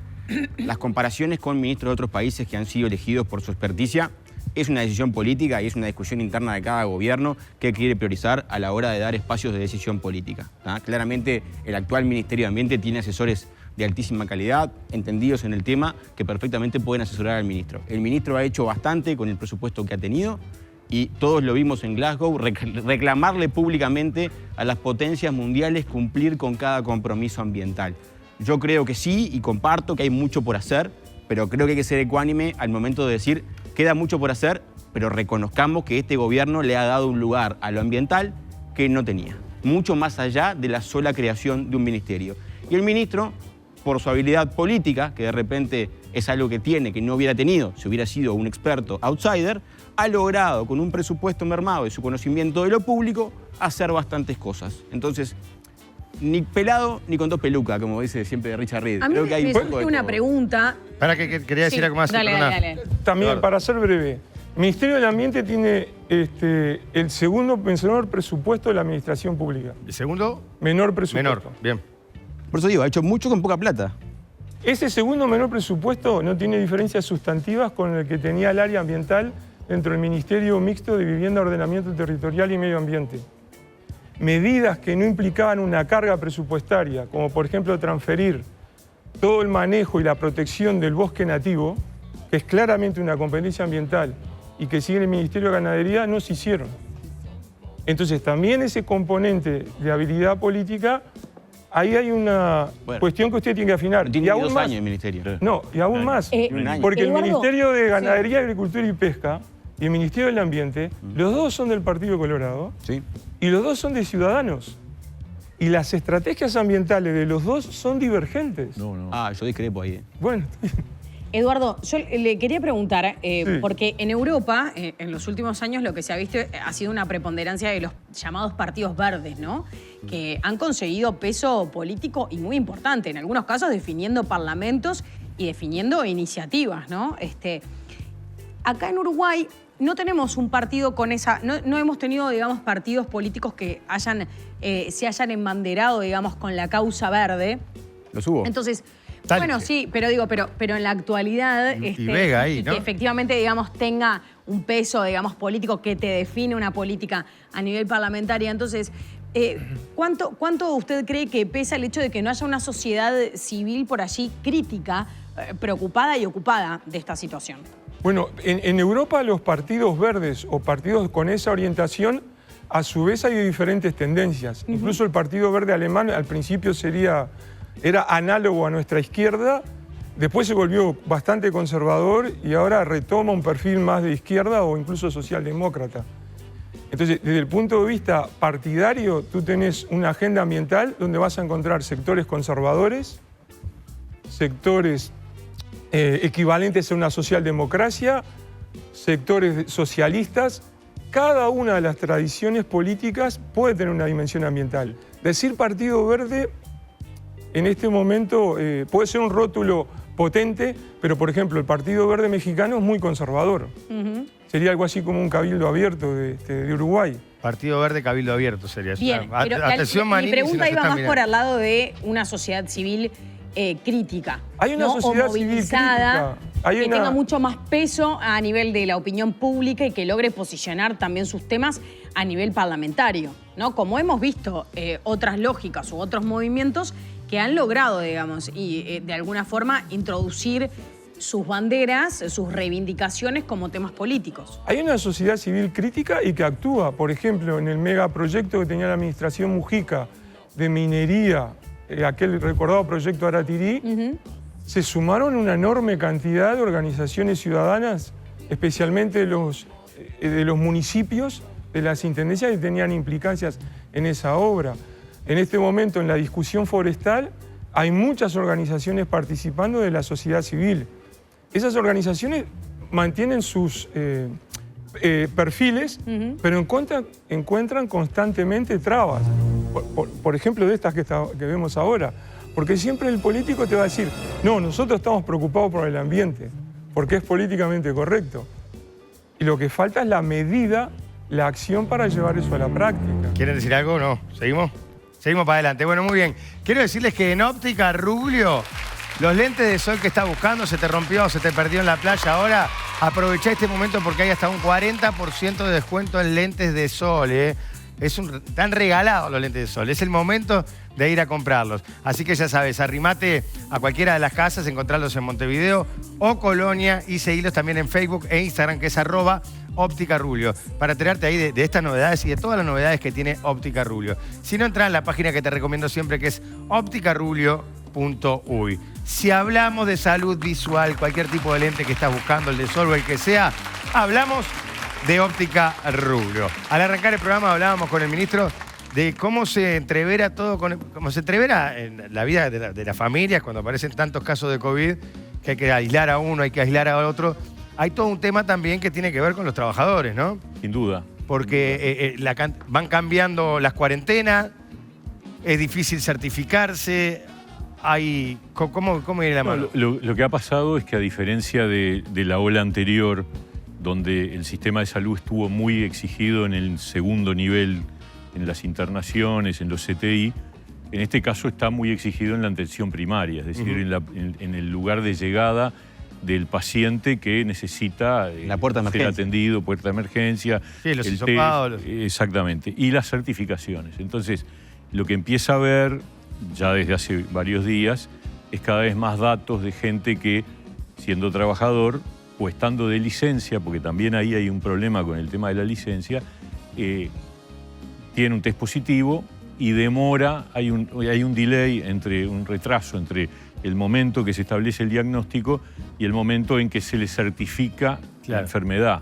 Las comparaciones con ministros de otros países que han sido elegidos por su experticia es una decisión política y es una discusión interna de cada gobierno que quiere priorizar a la hora de dar espacios de decisión política. Claramente el actual Ministerio de Ambiente tiene asesores de altísima calidad, entendidos en el tema, que perfectamente pueden asesorar al ministro. El ministro ha hecho bastante con el presupuesto que ha tenido y todos lo vimos en Glasgow, reclamarle públicamente a las potencias mundiales cumplir con cada compromiso ambiental. Yo creo que sí y comparto que hay mucho por hacer, pero creo que hay que ser ecuánime al momento de decir queda mucho por hacer, pero reconozcamos que este gobierno le ha dado un lugar a lo ambiental que no tenía, mucho más allá de la sola creación de un ministerio. Y el ministro, por su habilidad política, que de repente es algo que tiene, que no hubiera tenido si hubiera sido un experto outsider, ha logrado, con un presupuesto mermado y su conocimiento de lo público, hacer bastantes cosas. Entonces, ni pelado ni con 2 pelucas, como dice siempre Richard Reed. A mí me surge una pregunta. ¿Para qué quería decir algo más? Dale. También, para ser breve, el Ministerio del Ambiente tiene el segundo menor presupuesto de la administración pública. ¿El segundo? Menor presupuesto. Menor, bien. Por eso digo, ha hecho mucho con poca plata. Ese segundo menor presupuesto no tiene diferencias sustantivas con el que tenía el área ambiental dentro del Ministerio Mixto de Vivienda, Ordenamiento Territorial y Medio Ambiente. Medidas que no implicaban una carga presupuestaria, como por ejemplo transferir todo el manejo y la protección del bosque nativo, que es claramente una competencia ambiental y que sigue en el Ministerio de Ganadería, no se hicieron. Entonces también ese componente de habilidad política, ahí hay una cuestión que usted tiene que afinar. Tiene y aún 2 más, años el ministerio. No, y aún más, porque Eduardo, el Ministerio de Ganadería, Agricultura y Pesca y el Ministerio del Ambiente, los dos son del Partido Colorado, sí, y los dos son de Ciudadanos. Y las estrategias ambientales de los dos son divergentes. No. Yo discrepo ahí. Bueno. Eduardo, yo le quería preguntar, porque en Europa, en los últimos años, lo que se ha visto ha sido una preponderancia de los llamados partidos verdes, ¿no? Que han conseguido peso político y muy importante, en algunos casos definiendo parlamentos y definiendo iniciativas, ¿no? Acá en Uruguay no tenemos un partido con esa... No hemos tenido, digamos, partidos políticos que se hayan embanderado, digamos, con la causa verde. Los hubo. Entonces... Talque. Bueno, sí, pero en la actualidad... Y Vega ahí, y ¿no? que efectivamente, digamos, tenga un peso, digamos, político que te define una política a nivel parlamentario. Entonces, ¿cuánto usted cree que pesa el hecho de que no haya una sociedad civil por allí crítica, preocupada y ocupada de esta situación? Bueno, en Europa los partidos verdes o partidos con esa orientación, a su vez hay diferentes tendencias. Incluso el Partido Verde Alemán al principio era análogo a nuestra izquierda, después se volvió bastante conservador y ahora retoma un perfil más de izquierda o incluso socialdemócrata. Entonces, desde el punto de vista partidario, tú tenés una agenda ambiental donde vas a encontrar sectores conservadores, sectores equivalentes a una socialdemocracia, sectores socialistas. Cada una de las tradiciones políticas puede tener una dimensión ambiental. Decir Partido Verde en este momento puede ser un rótulo potente, pero por ejemplo el Partido Verde mexicano es muy conservador. Sería algo así como un cabildo abierto de Uruguay. Partido Verde, Cabildo Abierto sería. Bien, pero Atención, mi Manini, pregunta si nos iba están más mirando. por al lado de una sociedad civil crítica. Hay una ¿no? sociedad o civil movilizada, crítica. Hay que una- tenga mucho más peso a nivel de la opinión pública y que logre posicionar también sus temas a nivel parlamentario, ¿no? Como hemos visto otras lógicas u otros movimientos que han logrado, digamos, y de alguna forma introducir sus banderas, sus reivindicaciones como temas políticos. Hay una sociedad civil crítica y que actúa. Por ejemplo, en el megaproyecto que tenía la administración Mujica de minería, aquel recordado proyecto Aratirí, se sumaron una enorme cantidad de organizaciones ciudadanas, especialmente de los municipios, de las intendencias que tenían implicancias en esa obra. En este momento, en la discusión forestal, hay muchas organizaciones participando de la sociedad civil. Esas organizaciones mantienen sus perfiles, pero encuentran constantemente trabas. Por ejemplo, de estas que vemos ahora. Porque siempre el político te va a decir, no, nosotros estamos preocupados por el ambiente, porque es políticamente correcto. Y lo que falta es la medida, la acción para llevar eso a la práctica. ¿Quieren decir algo o no? ¿Seguimos? Seguimos para adelante. Bueno, muy bien. Quiero decirles que en Óptica Rubio, los lentes de sol que estás buscando, se te rompió, se te perdió en la playa ahora, aprovecha este momento porque hay hasta un 40% de descuento en lentes de sol, ¿eh? Están regalados los lentes de sol. Es el momento de ir a comprarlos. Así que ya sabes, arrimate a cualquiera de las casas, encontrarlos en Montevideo o Colonia y seguirlos también en Facebook e Instagram, que es @Óptica Rubio, para enterarte ahí de estas novedades y de todas las novedades que tiene Óptica Rubio. Si no, entra en la página que te recomiendo siempre, que es opticarubio.uy. Si hablamos de salud visual, cualquier tipo de lente que estás buscando, el de sol o el que sea, hablamos de Óptica Rubio. Al arrancar el programa hablábamos con el ministro de cómo se entrevera todo, cómo se entrevera en la vida de las familias cuando aparecen tantos casos de COVID, que hay que aislar a uno, hay que aislar a otro. Hay todo un tema también que tiene que ver con los trabajadores, ¿no? Sin duda. Porque van cambiando las cuarentenas, es difícil certificarse. ¿Cómo viene la mano? Lo que ha pasado es que, a diferencia de la ola anterior, donde el sistema de salud estuvo muy exigido en el segundo nivel, en las internaciones, en los CTI, en este caso está muy exigido en la atención primaria, es decir, en el lugar de llegada del paciente que necesita La puerta de ser emergencia. atendido, puerta de emergencia. Sí, los el hisopados. Exactamente. Y las certificaciones. Entonces, lo que empieza a ver, ya desde hace varios días, es cada vez más datos de gente que, siendo trabajador o estando de licencia, porque también ahí hay un problema con el tema de la licencia, tiene un test positivo y demora, hay un delay, un retraso entre el momento que se establece el diagnóstico y el momento en que se le certifica la enfermedad,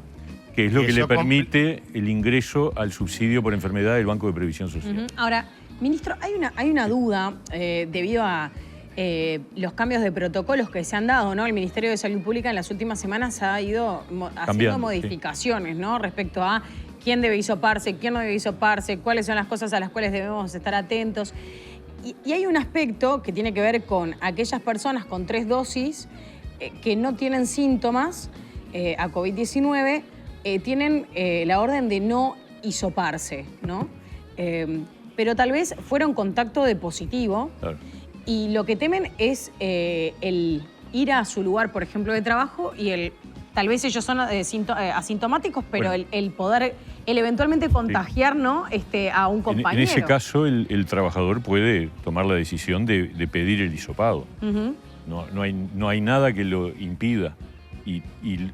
que es lo que le permite el ingreso al subsidio por enfermedad del Banco de Previsión Social. Ahora, ministro, hay una duda debido a los cambios de protocolos que se han dado, ¿no? El Ministerio de Salud Pública en las últimas semanas ha ido haciendo Cambiando, modificaciones, ¿no? Respecto a quién debe hisoparse, quién no debe hisoparse, cuáles son las cosas a las cuales debemos estar atentos. Y hay un aspecto que tiene que ver con aquellas personas con 3 dosis que no tienen síntomas a COVID-19, tienen la orden de no hisoparse, ¿no? Pero tal vez fueron contacto de positivo. Claro. Y lo que temen es el ir a su lugar, por ejemplo, de trabajo y tal vez ellos son asintomáticos, pero Bueno. el eventualmente contagiar, ¿no? A un compañero. En ese caso, el trabajador puede tomar la decisión de pedir el hisopado. Ujú. No hay nada que lo impida. Y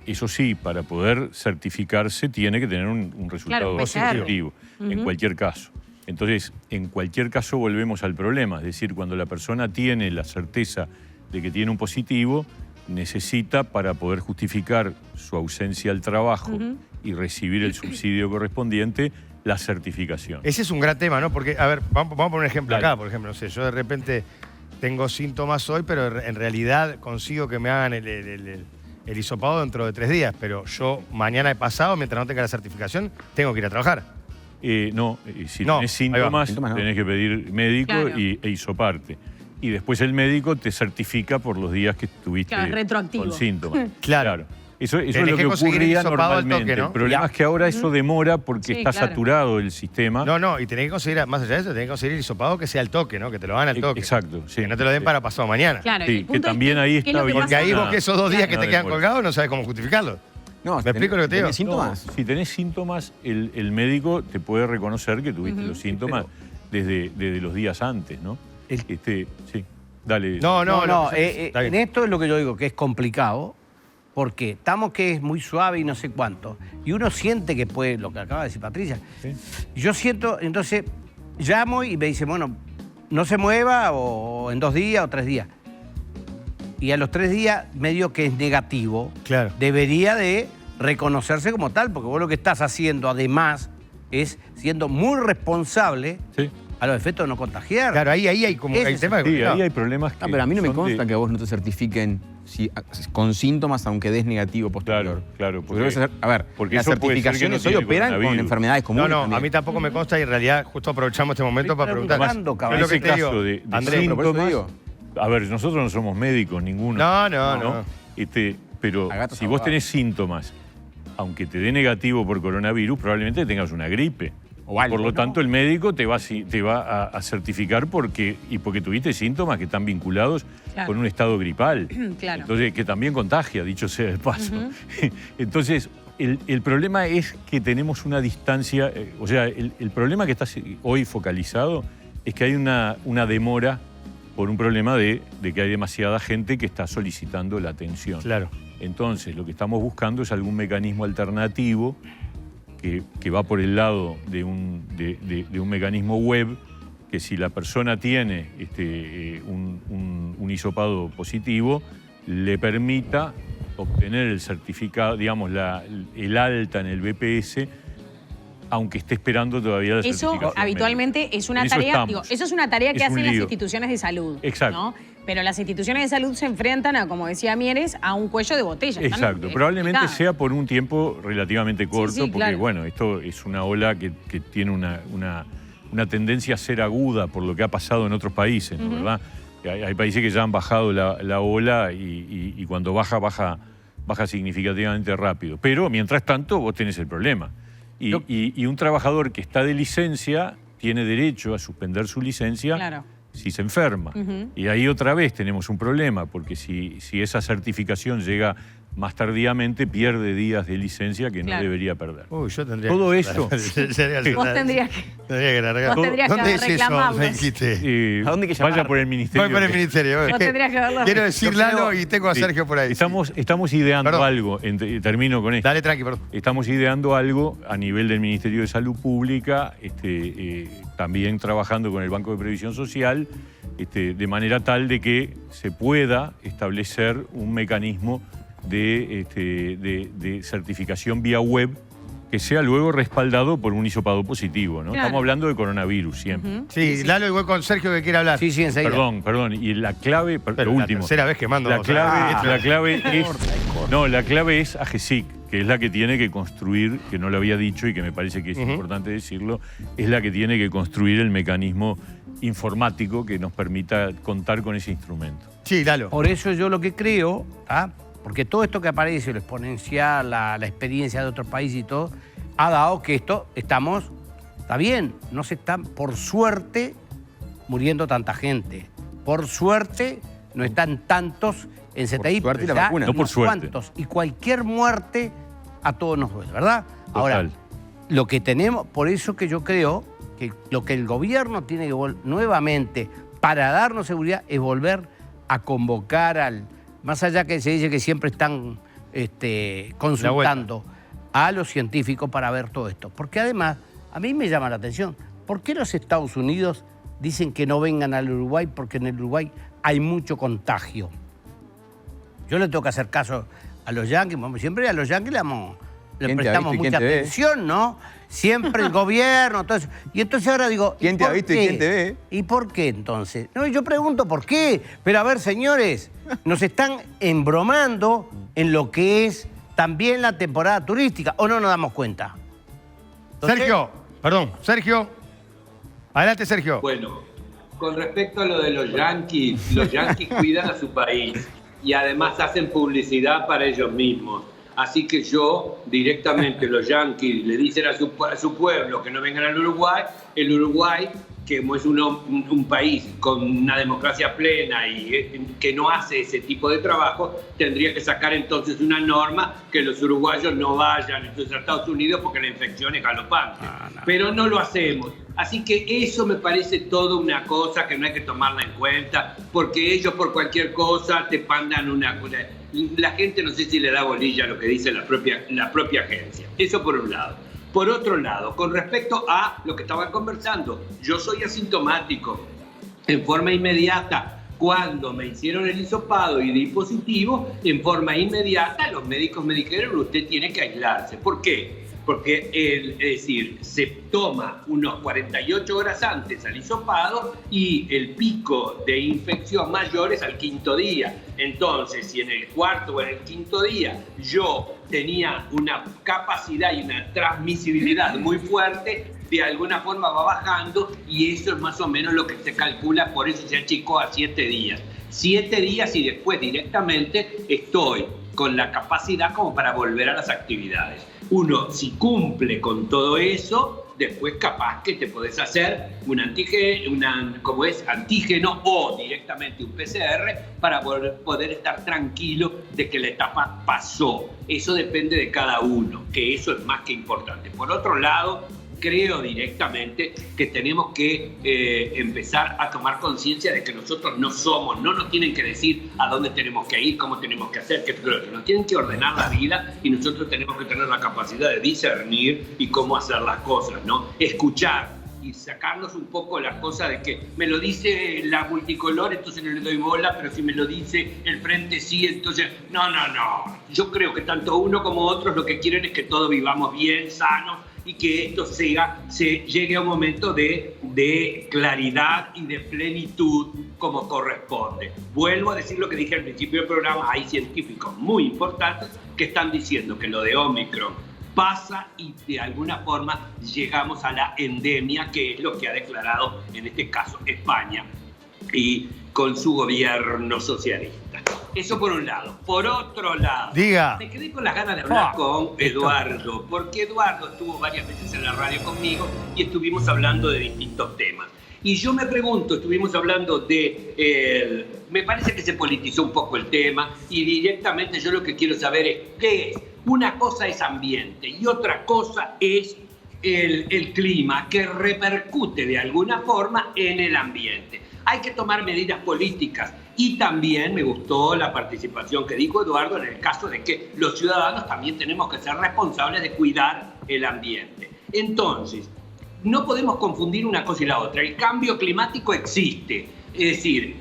eso sí, para poder certificarse tiene que tener un resultado Claro, PCR. positivo, en cualquier caso. Entonces, en cualquier caso volvemos al problema. Es decir, cuando la persona tiene la certeza de que tiene un positivo, necesita, para poder justificar su ausencia al trabajo y recibir el subsidio correspondiente, la certificación. Ese es un gran tema, ¿no? Porque, a ver, vamos a poner un ejemplo Dale. acá, por ejemplo, no sé, yo de repente tengo síntomas hoy, pero en realidad consigo que me hagan el hisopado dentro de 3 días, pero yo mañana he pasado, mientras no tenga la certificación, tengo que ir a trabajar. Si No, tenés síntomas, Síntomas no. tenés que pedir médico Claro. e hisoparte. Y después el médico te certifica por los días que estuviste Claro, retroactivo. con síntomas. Claro. Eso es Tenés lo que que conseguir el ocurría hisopado al normalmente. toque, ¿no? El problema es que ahora eso demora porque Sí, está claro. saturado el sistema. No, y tenés que conseguir, más allá de eso, tenés que conseguir el hisopado que sea al toque, ¿no? Que te lo hagan al toque. Exacto, sí. Que no te lo den para pasado mañana. Claro, Sí, el que punto es también ahí ¿qué es lo está que bien. Porque ahí pasa? vos que esos 2 días que No, te de quedan acuerdo. colgados no sabes cómo justificarlo. No, ¿Me explico lo que te digo? ¿tenés síntomas? No, si tenés síntomas, el médico te puede reconocer que tuviste los síntomas desde los días antes, ¿no? Sí, dale. No, está bien. en esto es lo que yo digo, que es complicado, porque estamos que es muy suave y no sé cuánto. Y uno siente que puede, lo que acaba de decir Patricia. Sí. Yo siento, entonces, llamo y me dice, bueno, no se mueva o en 2 días o 3 días. Y a los 3 días, medio que es negativo, Claro. debería de reconocerse como tal, porque vos lo que estás haciendo, además, es siendo muy responsable Sí. a los efectos de no contagiar. Claro, ahí hay como Ese hay es temas Sí, ahí hay problemas que Ah, pero a mí no me son de- consta que a vos no te certifiquen con síntomas, aunque des negativo posterior. Claro, Yo creo que a ver, porque las eso puede ser que certificaciones no hoy tiene operan con coronavirus. enfermedades comunes. No, a también. mí tampoco me consta y en realidad justo aprovechamos este momento Estoy para preguntar. preguntando, Yo cabrón. lo que En te ese digo, caso de Andrés, pero por eso síntomas, digo. a ver, nosotros no somos médicos, ninguno. No. Pero A gatos si vos ahogados. tenés síntomas, aunque te dé negativo por coronavirus, probablemente tengas una gripe. O algo, Por lo ¿no? tanto, el médico te va a certificar porque tuviste síntomas que están vinculados Claro. con un estado gripal. Claro. Entonces, que también contagia, dicho sea de paso. Entonces, el problema es que tenemos una distancia, el problema que está hoy focalizado es que hay una demora por un problema de que hay demasiada gente que está solicitando la atención. Claro. Entonces, lo que estamos buscando es algún mecanismo alternativo que va por el lado de un mecanismo web, que si la persona tiene un hisopado positivo, le permita obtener el certificado, digamos, el alta en el BPS, aunque esté esperando todavía la Eso certificación habitualmente médica. es una En eso tarea, estamos. digo, eso es una tarea que Es un hacen las lío. instituciones de salud. Exacto. ¿no? Pero las instituciones de salud se enfrentan a, como decía Mieres, a un cuello de botella. Están, Exacto, probablemente complicadas. sea por un tiempo relativamente corto, sí, porque claro. bueno, esto es una ola que tiene una tendencia a ser aguda por lo que ha pasado en otros países, ¿no? ¿Verdad? Hay países que ya han bajado la ola y cuando baja significativamente rápido. Pero mientras tanto vos tenés el problema. Y un trabajador que está de licencia tiene derecho a suspender su licencia Claro. si se enferma. Y ahí otra vez tenemos un problema, porque si esa certificación llega más tardíamente, pierde días de licencia que no Claro. debería perder. Uy, yo tendría Todo que... eso. Vos tendrías que... Tendría que largar. Vos tendrías que ¿Dónde es eso? reclamarlos. Me dijiste. ¿A dónde hay que Vaya llamar? por el ministerio. Voy por el ministerio. Vos tendrías que verlo. Quiero decir Yo creo- Lalo y tengo a Sí. Sergio por ahí. Estamos ideando Perdón. algo, termino con esto. Dale, tranqui, perdón. Estamos ideando algo a nivel del Ministerio de Salud Pública, también trabajando con el Banco de Previsión Social, de manera tal de que se pueda establecer un mecanismo de certificación vía web que sea luego respaldado por un hisopado positivo, ¿no? Claro. Estamos hablando de coronavirus siempre. Sí, Lalo, igual con Sergio que quiere hablar. Sí, sí, enseguida. Perdón. Y la clave, Pero lo la último. tercera vez que mando. La o sea, clave es. No, la clave es AGESIC, que es la que tiene que construir, que no lo había dicho y que me parece que es importante decirlo, es la que tiene que construir el mecanismo informático que nos permita contar con ese instrumento. Sí, Lalo. Por eso yo lo que creo, porque todo esto que aparece, lo exponencial, la experiencia de otros países y todo, ha dado que está bien, no se están, por suerte, muriendo tanta gente. Por suerte, no están tantos en CTI. suerte y la ya vacuna. No por unos suerte. cuantos. Y cualquier muerte a todos nos duele, ¿verdad? Ahora, Total. lo que tenemos, por eso que yo creo que lo que el gobierno tiene que nuevamente, para darnos seguridad, es volver a convocar más allá que se dice que siempre están consultando a los científicos para ver todo esto. Porque además, a mí me llama la atención, ¿por qué los Estados Unidos dicen que no vengan al Uruguay? Porque en el Uruguay hay mucho contagio. Yo le tengo que hacer caso a los yanquis, siempre a los yanquis le prestamos mucha atención, ¿no? Siempre el gobierno, todo eso. Y entonces ahora digo, ¿Quién te ha visto y quién te ve? ¿Y por qué entonces? No, yo pregunto por qué. Pero a ver, señores, nos están embromando en lo que es también la temporada turística, ¿o no nos damos cuenta? Entonces, Sergio. Adelante, Sergio. Bueno, con respecto a lo de los yanquis cuidan a su país y además hacen publicidad para ellos mismos. Así que yo directamente, los yanquis le dicen a su pueblo que no vengan al Uruguay. El Uruguay, que es un país con una democracia plena y que no hace ese tipo de trabajo, tendría que sacar entonces una norma que los uruguayos no vayan entonces a Estados Unidos porque la infección es galopante. Pero no lo hacemos. Así que eso me parece todo una cosa que no hay que tomarla en cuenta, porque ellos por cualquier cosa te mandan una... La gente no sé si le da bolilla a lo que dice la propia agencia. Eso por un lado. Por otro lado, con respecto a lo que estaban conversando, yo soy asintomático. En forma inmediata, cuando me hicieron el hisopado y di positivo, en forma inmediata los médicos me dijeron usted tiene que aislarse. ¿Por qué? Porque es decir, se toma unos 48 horas antes al hisopado y el pico de infección mayor es al 5.º día. Entonces, si en el 4.º o en el 5.º día yo tenía una capacidad y una transmisibilidad muy fuerte, de alguna forma va bajando y eso es más o menos lo que se calcula, por eso se achicó a 7 días. 7 días y después directamente estoy con la capacidad como para volver a las actividades. Uno, si cumple con todo eso, después capaz que te podés hacer un antígeno o directamente un PCR para poder estar tranquilo de que la etapa pasó. Eso depende de cada uno, que eso es más que importante. Por otro lado, creo directamente que tenemos que empezar a tomar conciencia de que nosotros no nos tienen que decir a dónde tenemos que ir, cómo tenemos que hacer, que nos tienen que ordenar la vida y nosotros tenemos que tener la capacidad de discernir y cómo hacer las cosas, ¿no? Escuchar y sacarnos un poco las cosas de que me lo dice la multicolor, entonces no le doy bola, pero si me lo dice el Frente sí, entonces no. Yo creo que tanto uno como otros lo que quieren es que todos vivamos bien, sanos, y que esto llegue a un momento de claridad y de plenitud como corresponde. Vuelvo a decir lo que dije al principio del programa, hay científicos muy importantes que están diciendo que lo de Omicron pasa y de alguna forma llegamos a la endemia, que es lo que ha declarado en este caso España y con su gobierno socialista. Eso por un lado. Por otro lado, Diga. me quedé con las ganas de hablar con Eduardo, porque Eduardo estuvo varias veces en la radio conmigo y estuvimos hablando de distintos temas. Y yo me pregunto, estuvimos hablando me parece que se politizó un poco el tema y directamente yo lo que quiero saber es qué es. Una cosa es ambiente y otra cosa es el clima que repercute de alguna forma en el ambiente. Hay que tomar medidas políticas y también me gustó la participación que dijo Eduardo en el caso de que los ciudadanos también tenemos que ser responsables de cuidar el ambiente. Entonces, no podemos confundir una cosa y la otra. El cambio climático existe, es decir,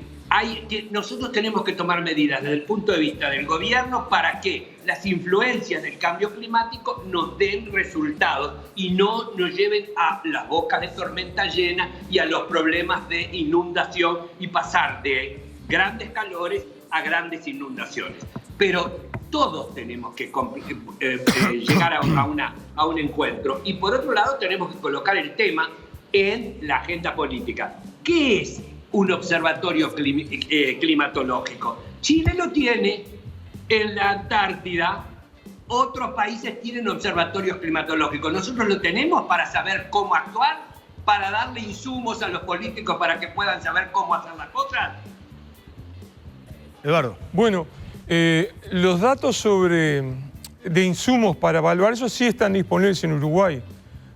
nosotros tenemos que tomar medidas desde el punto de vista del gobierno para que las influencias del cambio climático nos den resultados y no nos lleven a las bocas de tormenta llena y a los problemas de inundación y pasar de grandes calores a grandes inundaciones. Pero todos tenemos que llegar a un encuentro. Y por otro lado tenemos que colocar el tema en la agenda política. ¿Qué es un observatorio climatológico? Chile lo tiene en la Antártida, otros países tienen observatorios climatológicos. Nosotros lo tenemos para saber cómo actuar, para darle insumos a los políticos para que puedan saber cómo hacer las cosas. Eduardo. Bueno, los datos de insumos para evaluar eso sí están disponibles en Uruguay.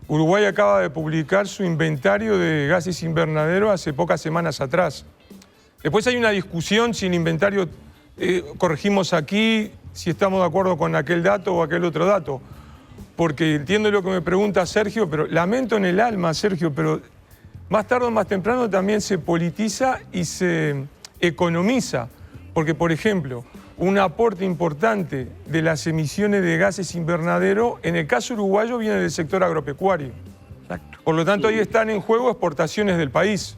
Uruguay acaba de publicar su inventario de gases invernadero hace pocas semanas atrás. Después hay una discusión si el inventario corregimos aquí, si estamos de acuerdo con aquel dato o aquel otro dato. Porque entiendo lo que me pregunta Sergio, pero lamento en el alma, Sergio, pero más tarde o más temprano también se politiza y se economiza. Porque, por ejemplo, un aporte importante de las emisiones de gases invernadero, en el caso uruguayo, viene del sector agropecuario. Exacto. Por lo tanto, ahí están en juego exportaciones del país.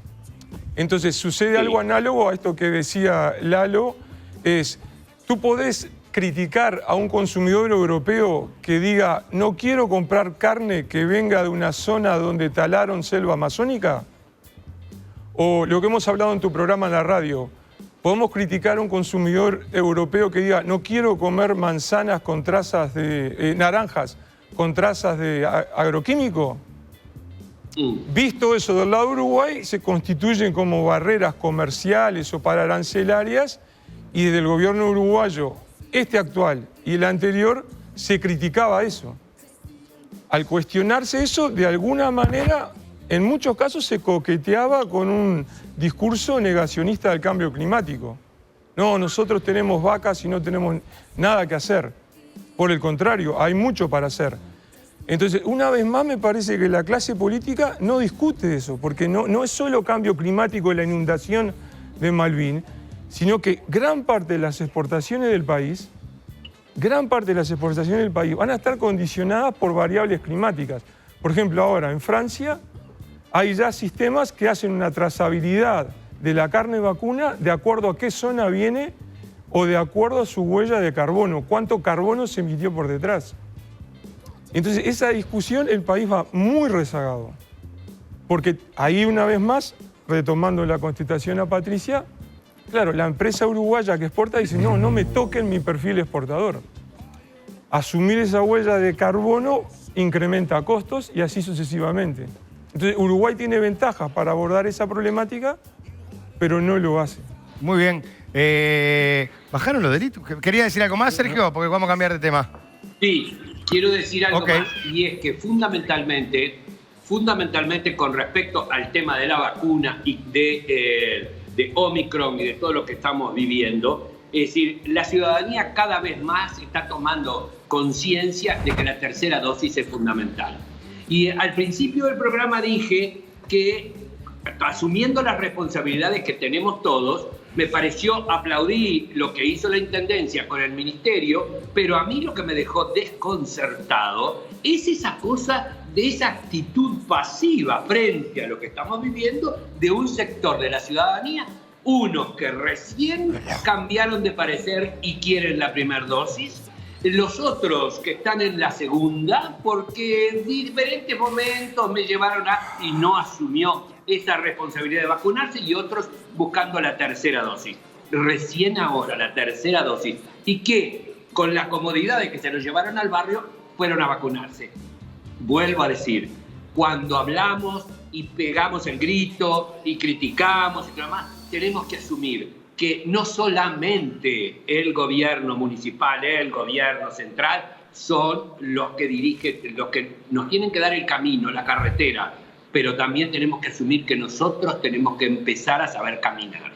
Entonces, sucede algo análogo a esto que decía Lalo, es, tú podés criticar a un consumidor europeo que diga, no quiero comprar carne que venga de una zona donde talaron selva amazónica. O lo que hemos hablado en tu programa en la radio, podemos criticar a un consumidor europeo que diga, no quiero comer manzanas con trazas de naranjas, con trazas de agroquímico. Visto eso del lado de Uruguay, se constituyen como barreras comerciales o pararancelarias y desde el gobierno uruguayo, este actual y el anterior, se criticaba eso. Al cuestionarse eso, de alguna manera, en muchos casos se coqueteaba con un discurso negacionista del cambio climático. No, nosotros tenemos vacas y no tenemos nada que hacer. Por el contrario, hay mucho para hacer. Entonces, una vez más me parece que la clase política no discute eso, porque no es solo cambio climático y la inundación de Malvín, sino que gran parte de las exportaciones del país, van a estar condicionadas por variables climáticas. Por ejemplo, ahora en Francia hay ya sistemas que hacen una trazabilidad de la carne vacuna de acuerdo a qué zona viene o de acuerdo a su huella de carbono, cuánto carbono se emitió por detrás. Entonces, esa discusión el país va muy rezagado. Porque ahí, una vez más, retomando la contestación a Patricia, claro, la empresa uruguaya que exporta dice, no me toquen mi perfil exportador. Asumir esa huella de carbono incrementa costos y así sucesivamente. Entonces, Uruguay tiene ventajas para abordar esa problemática, pero no lo hace. Muy bien. ¿Bajaron los delitos? ¿Quería decir algo más, Sergio? Porque vamos a cambiar de tema. Sí, quiero decir algo más, y es que fundamentalmente con respecto al tema de la vacuna y de Omicron y de todo lo que estamos viviendo, es decir, la ciudadanía cada vez más está tomando conciencia de que la tercera dosis es fundamental. Y al principio del programa dije que, asumiendo las responsabilidades que tenemos todos, me pareció, aplaudí lo que hizo la Intendencia con el Ministerio, pero a mí lo que me dejó desconcertado es esa cosa de esa actitud pasiva frente a lo que estamos viviendo de un sector de la ciudadanía, unos que recién cambiaron de parecer y quieren la primera dosis, los otros que están en la segunda porque en diferentes momentos me llevaron y no asumió esa responsabilidad de vacunarse, y otros buscando la tercera dosis. Recién ahora la tercera dosis, y que con la comodidad de que se los llevaron al barrio fueron a vacunarse. Vuelvo a decir, cuando hablamos y pegamos el grito y criticamos y todo demás, tenemos que asumir que no solamente el gobierno municipal, el gobierno central, son los que dirigen, los que nos tienen que dar el camino, la carretera, pero también tenemos que asumir que nosotros tenemos que empezar a saber caminar.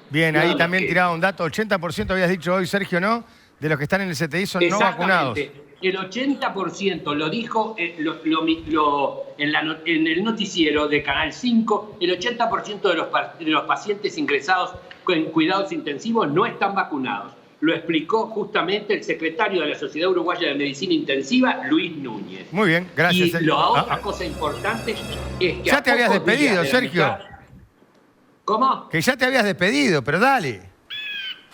Bien, ahí también tiraba un dato, 80% habías dicho hoy, Sergio, ¿no? de los que están en el CTI son no vacunados. El 80%, lo dijo en el noticiero de Canal 5, el 80% de los pacientes ingresados en cuidados intensivos no están vacunados. Lo explicó justamente el secretario de la Sociedad Uruguaya de Medicina Intensiva, Luis Núñez. Muy bien, gracias. Y la otra cosa importante es que... Ya te habías despedido, Sergio. ¿Cómo? Que ya te habías despedido, pero dale.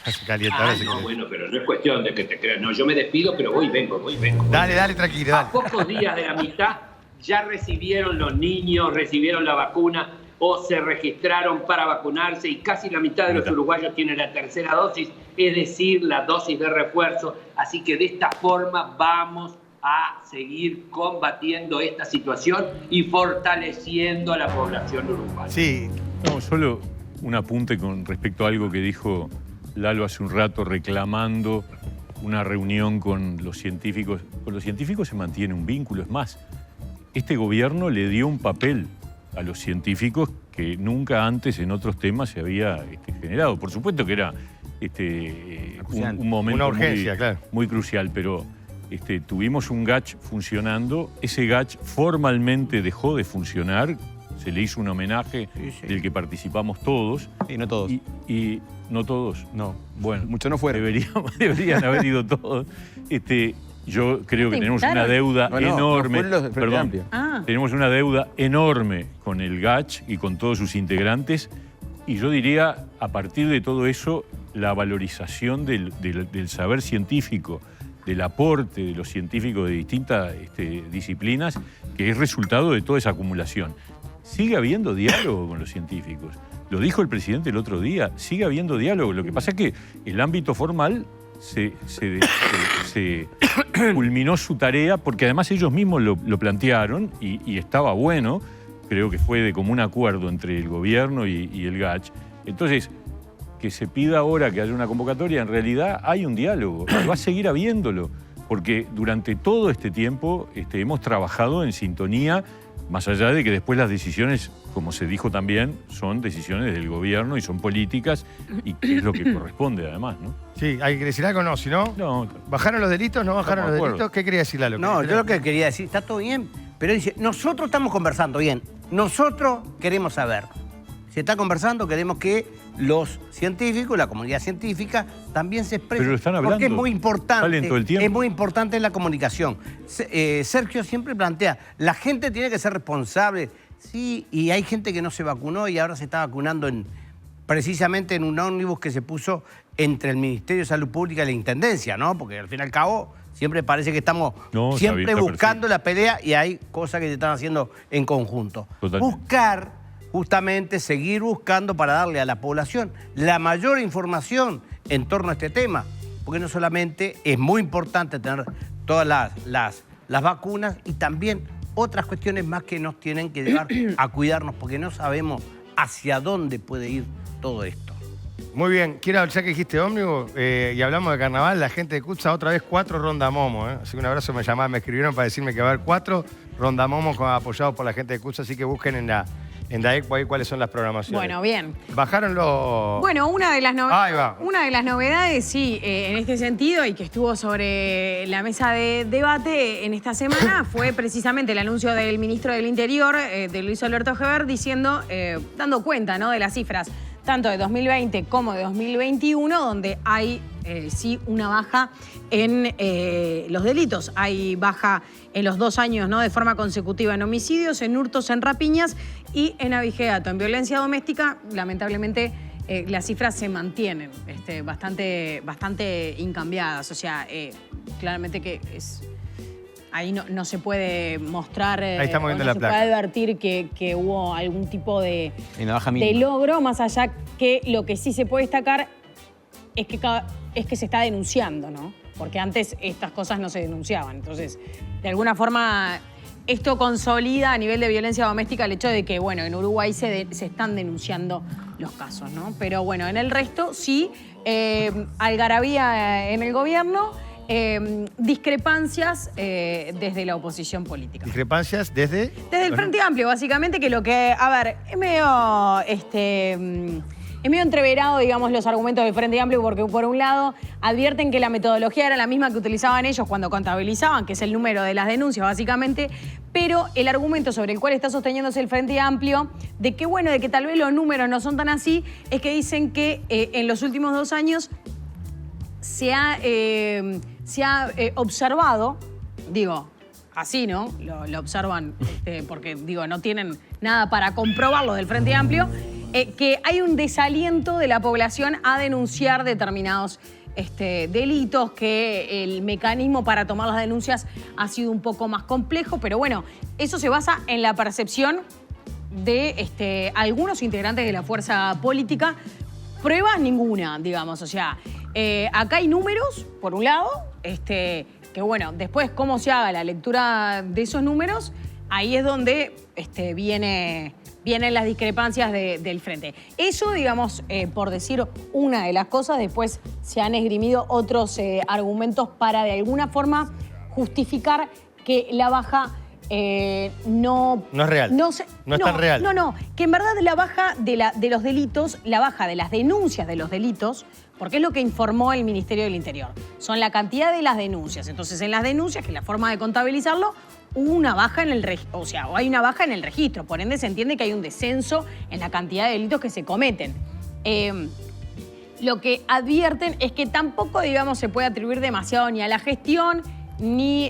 Se calienta, no, bueno, pero no es cuestión de que te creas. No, yo me despido, pero voy, vengo. Dale, tranquilo, dale. A pocos días de la mitad ya recibieron los niños, recibieron la vacuna o se registraron para vacunarse y casi la mitad de los uruguayos tienen la tercera dosis, es decir, la dosis de refuerzo. Así que de esta forma vamos a seguir combatiendo esta situación y fortaleciendo a la población uruguaya. Sí. No, solo un apunte con respecto a algo que dijo Lalo hace un rato reclamando una reunión con los científicos. Con los científicos se mantiene un vínculo. Es más, este gobierno le dio un papel a los científicos que nunca antes en otros temas se había generado. Por supuesto que era un momento una urgencia, muy crucial, pero tuvimos un GACH funcionando. Ese GACH formalmente dejó de funcionar. Se le hizo un homenaje del que participamos todos. Y no todos. Y no todos. No. Bueno, muchos no fueron. Deberían haber ido todos. Yo creo que tenemos una deuda enorme. Tenemos una deuda enorme con el GACH y con todos sus integrantes. Y yo diría, a partir de todo eso, la valorización del saber científico, del aporte de los científicos de distintas disciplinas, que es resultado de toda esa acumulación. Sigue habiendo diálogo con los científicos. Lo dijo el presidente el otro día, sigue habiendo diálogo. Lo que pasa es que el ámbito formal se culminó su tarea, porque además ellos mismos lo plantearon y estaba bueno. Creo que fue de común acuerdo entre el gobierno y el GACH. Entonces, que se pida ahora que haya una convocatoria, en realidad hay un diálogo, y va a seguir habiéndolo, porque durante todo este tiempo hemos trabajado en sintonía, más allá de que después las decisiones, como se dijo también, son decisiones del gobierno y son políticas, y que es lo que corresponde además, ¿no? Sí, hay que decir algo, ¿no? Si no, ¿bajaron los delitos? ¿No bajaron los delitos? ¿Qué quería decir Lalo? No, yo lo que quería decir, está todo bien, pero dice, nosotros estamos conversando, bien, nosotros queremos saber. Se está conversando, queremos que los científicos, la comunidad científica, también se expresen. Pero lo están hablando. Porque es muy importante. Salen todo el tiempo. Es muy importante la comunicación. Sergio siempre plantea, la gente tiene que ser responsable. Sí, y hay gente que no se vacunó y ahora se está vacunando precisamente en un ómnibus que se puso entre el Ministerio de Salud Pública y la Intendencia, ¿no? Porque al fin y al cabo siempre parece que estamos siempre buscando la pelea y hay cosas que se están haciendo en conjunto. Totalmente. Justamente seguir buscando para darle a la población la mayor información en torno a este tema, porque no solamente es muy importante tener todas las vacunas y también otras cuestiones más que nos tienen que llevar a cuidarnos, porque no sabemos hacia dónde puede ir todo esto. Muy bien, quiero, ya que dijiste ómnibus y hablamos de carnaval, la gente de Cutsa otra vez 4 rondamomos. Así que un abrazo, me escribieron para decirme que va a haber 4 rondamomos apoyados por la gente de Cutsa, así que busquen en la ECPO ahí cuáles son las programaciones. Bueno, bien. ¿Bajaron los...? Bueno, una de las Ahí novedades, sí, en este sentido, y que estuvo sobre la mesa de debate en esta semana, fue precisamente el anuncio del ministro del Interior, de Luis Alberto Heber, diciendo, dando cuenta, ¿no?, de las cifras, tanto de 2020 como de 2021, donde hay sí una baja en los delitos. Hay baja en los 2 años, ¿no?, de forma consecutiva en homicidios, en hurtos, en rapiñas y en abigeato. En violencia doméstica, lamentablemente, las cifras se mantienen bastante incambiadas. O sea, claramente que es... Ahí no se puede mostrar, ahí estamos viendo la placa. Puede advertir que hubo algún tipo de logro, más allá que lo que sí se puede destacar es que se está denunciando, ¿no? Porque antes estas cosas no se denunciaban. Entonces, de alguna forma, esto consolida a nivel de violencia doméstica el hecho de que, bueno, en Uruguay se están denunciando los casos, ¿no? Pero bueno, en el resto sí, algarabía en el gobierno, discrepancias desde la oposición política. ¿Discrepancias desde? Desde el Frente Amplio, básicamente, que lo que, a ver, es medio es medio entreverado, digamos, los argumentos del Frente Amplio, porque por un lado advierten que la metodología era la misma que utilizaban ellos cuando contabilizaban, que es el número de las denuncias, básicamente, pero el argumento sobre el cual está sosteniéndose el Frente Amplio, de que, bueno, de que tal vez los números no son tan así, es que dicen que en los últimos 2 años se ha observado, digo, así, ¿no? Lo observan porque, digo, no tienen nada para comprobarlo del Frente Amplio, que hay un desaliento de la población a denunciar determinados delitos, que el mecanismo para tomar las denuncias ha sido un poco más complejo, pero bueno, eso se basa en la percepción de algunos integrantes de la fuerza política. Pruebas ninguna, digamos, o sea, acá hay números, por un lado, que bueno, después cómo se haga la lectura de esos números, ahí es donde vienen las discrepancias del Frente. Eso, digamos, por decir una de las cosas, después se han esgrimido otros argumentos para de alguna forma justificar que la baja no es real. No es tan real. No, que en verdad la baja de los delitos, la baja de las denuncias de los delitos, porque es lo que informó el Ministerio del Interior, son la cantidad de las denuncias. Entonces, en las denuncias, que es la forma de contabilizarlo, hubo una baja en el registro, o sea, hay una baja en el registro, por ende se entiende que hay un descenso en la cantidad de delitos que se cometen. Lo que advierten es que tampoco, digamos, se puede atribuir demasiado ni a la gestión ni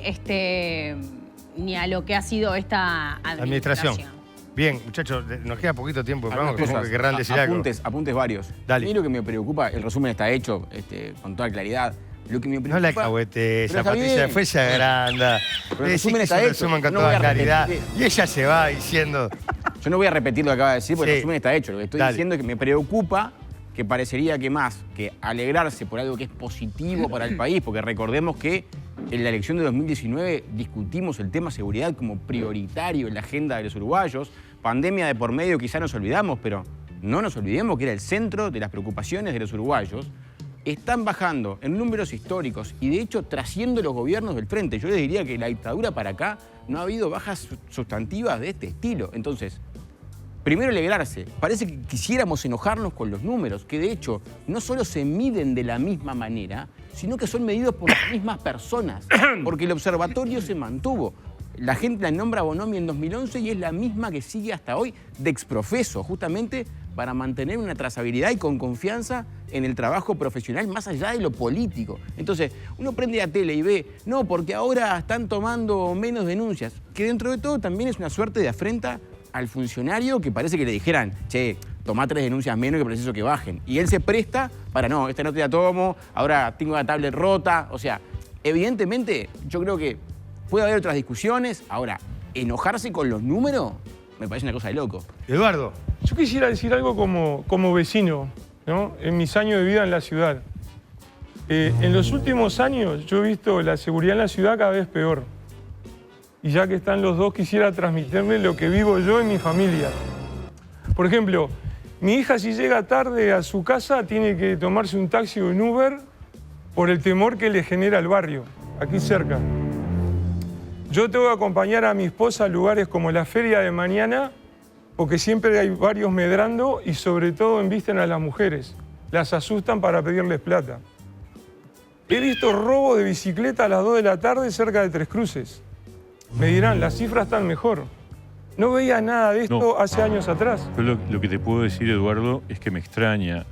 a lo que ha sido esta administración. Bien, muchachos, nos queda poquito tiempo. Algunas Vamos, como cosas, que querrán decir algo. Apuntes varios. Dale. A mí lo que me preocupa, el resumen está hecho con toda claridad. Lo que me preocupa, No la cahuete esa, Pero está Patricia, bien. después se agranda. Pero el Decí resumen que está es un hecho. resumen con No voy toda a claridad. repetir. Y ella se va diciendo... Yo no voy a repetir lo que acaba de decir, porque Sí. el resumen está hecho. Lo que estoy Dale. diciendo es que me preocupa que parecería que más que alegrarse por algo que es positivo para el país, porque recordemos que en la elección de 2019 discutimos el tema seguridad como prioritario en la agenda de los uruguayos. Pandemia de por medio, quizá nos olvidamos, pero no nos olvidemos que era el centro de las preocupaciones de los uruguayos. Están bajando en números históricos y de hecho trasciendo los gobiernos del Frente. Yo les diría que la dictadura para acá no ha habido bajas sustantivas de este estilo. Entonces, primero alegrarse. Parece que quisiéramos enojarnos con los números, que de hecho no solo se miden de la misma manera, sino que son medidos por las mismas personas, porque el observatorio se mantuvo. La gente la nombra Bonomi en 2011 y es la misma que sigue hasta hoy de exprofeso, justamente para mantener una trazabilidad y con confianza en el trabajo profesional más allá de lo político. Entonces, uno prende la tele y ve, no, porque ahora están tomando menos denuncias, que dentro de todo también es una suerte de afrenta al funcionario que parece que le dijeran, che, tomá 3 denuncias menos que preciso que bajen. Y él se presta para, no, esta no te la tomo, ahora tengo la tablet rota. O sea, evidentemente, yo creo que puede haber otras discusiones. Ahora, enojarse con los números me parece una cosa de loco. Eduardo. Yo quisiera decir algo como vecino, ¿no? En mis años de vida en la ciudad. En los últimos años yo he visto la seguridad en la ciudad cada vez peor. Y ya que están los dos, quisiera transmitirle lo que vivo yo en mi familia. Por ejemplo, mi hija si llega tarde a su casa tiene que tomarse un taxi o un Uber por el temor que le genera el barrio, aquí cerca. Yo tengo que acompañar a mi esposa a lugares como la feria de mañana, porque siempre hay varios medrando y sobre todo embisten a las mujeres. Las asustan para pedirles plata. He visto robos de bicicleta a las 2 de la tarde cerca de Tres Cruces. Me dirán, las cifras están mejor. No veía nada de esto hace años atrás. Yo lo que te puedo decir, Eduardo, es que me extraña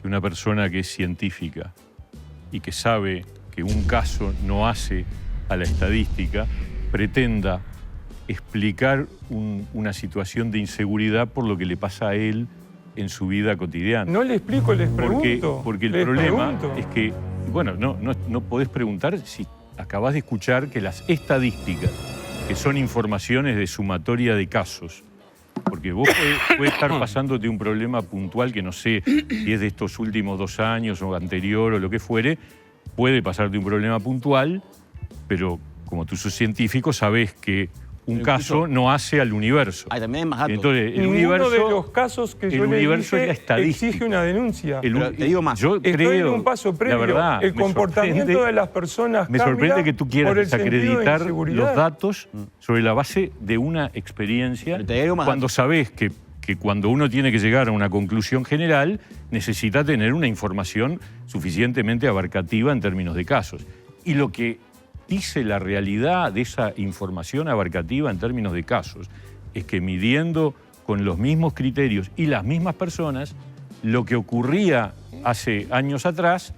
que una persona que es científica y que sabe que un caso no hace a la estadística, pretenda explicar una situación de inseguridad por lo que le pasa a él en su vida cotidiana. No le explico, les pregunto. Porque el les problema pregunto. es que, bueno, no podés preguntar si acabás de escuchar que las estadísticas, que son informaciones de sumatoria de casos, porque vos puedes estar pasándote un problema puntual que no sé si es de estos últimos 2 años o anterior o lo que fuere, puede pasarte un problema puntual, pero como tú sos científico sabés que un caso no hace al universo. También hay más datos. Entonces, el Ninguno universo, de los casos que yo le universo es la dije estadística. exige una denuncia. Pero te digo más. Yo Estoy creo, en un paso previo. la verdad, el me comportamiento sorprende- de las personas Me sorprende cambia que tú quieras por el sentido de desacreditar inseguridad. los datos sobre la base de una experiencia Pero te digo más cuando sabés que que cuando uno tiene que llegar a una conclusión general, necesita tener una información suficientemente abarcativa en términos de casos. Y lo que dice la realidad de esa información abarcativa en términos de casos es que midiendo con los mismos criterios y las mismas personas, lo que ocurría hace años atrás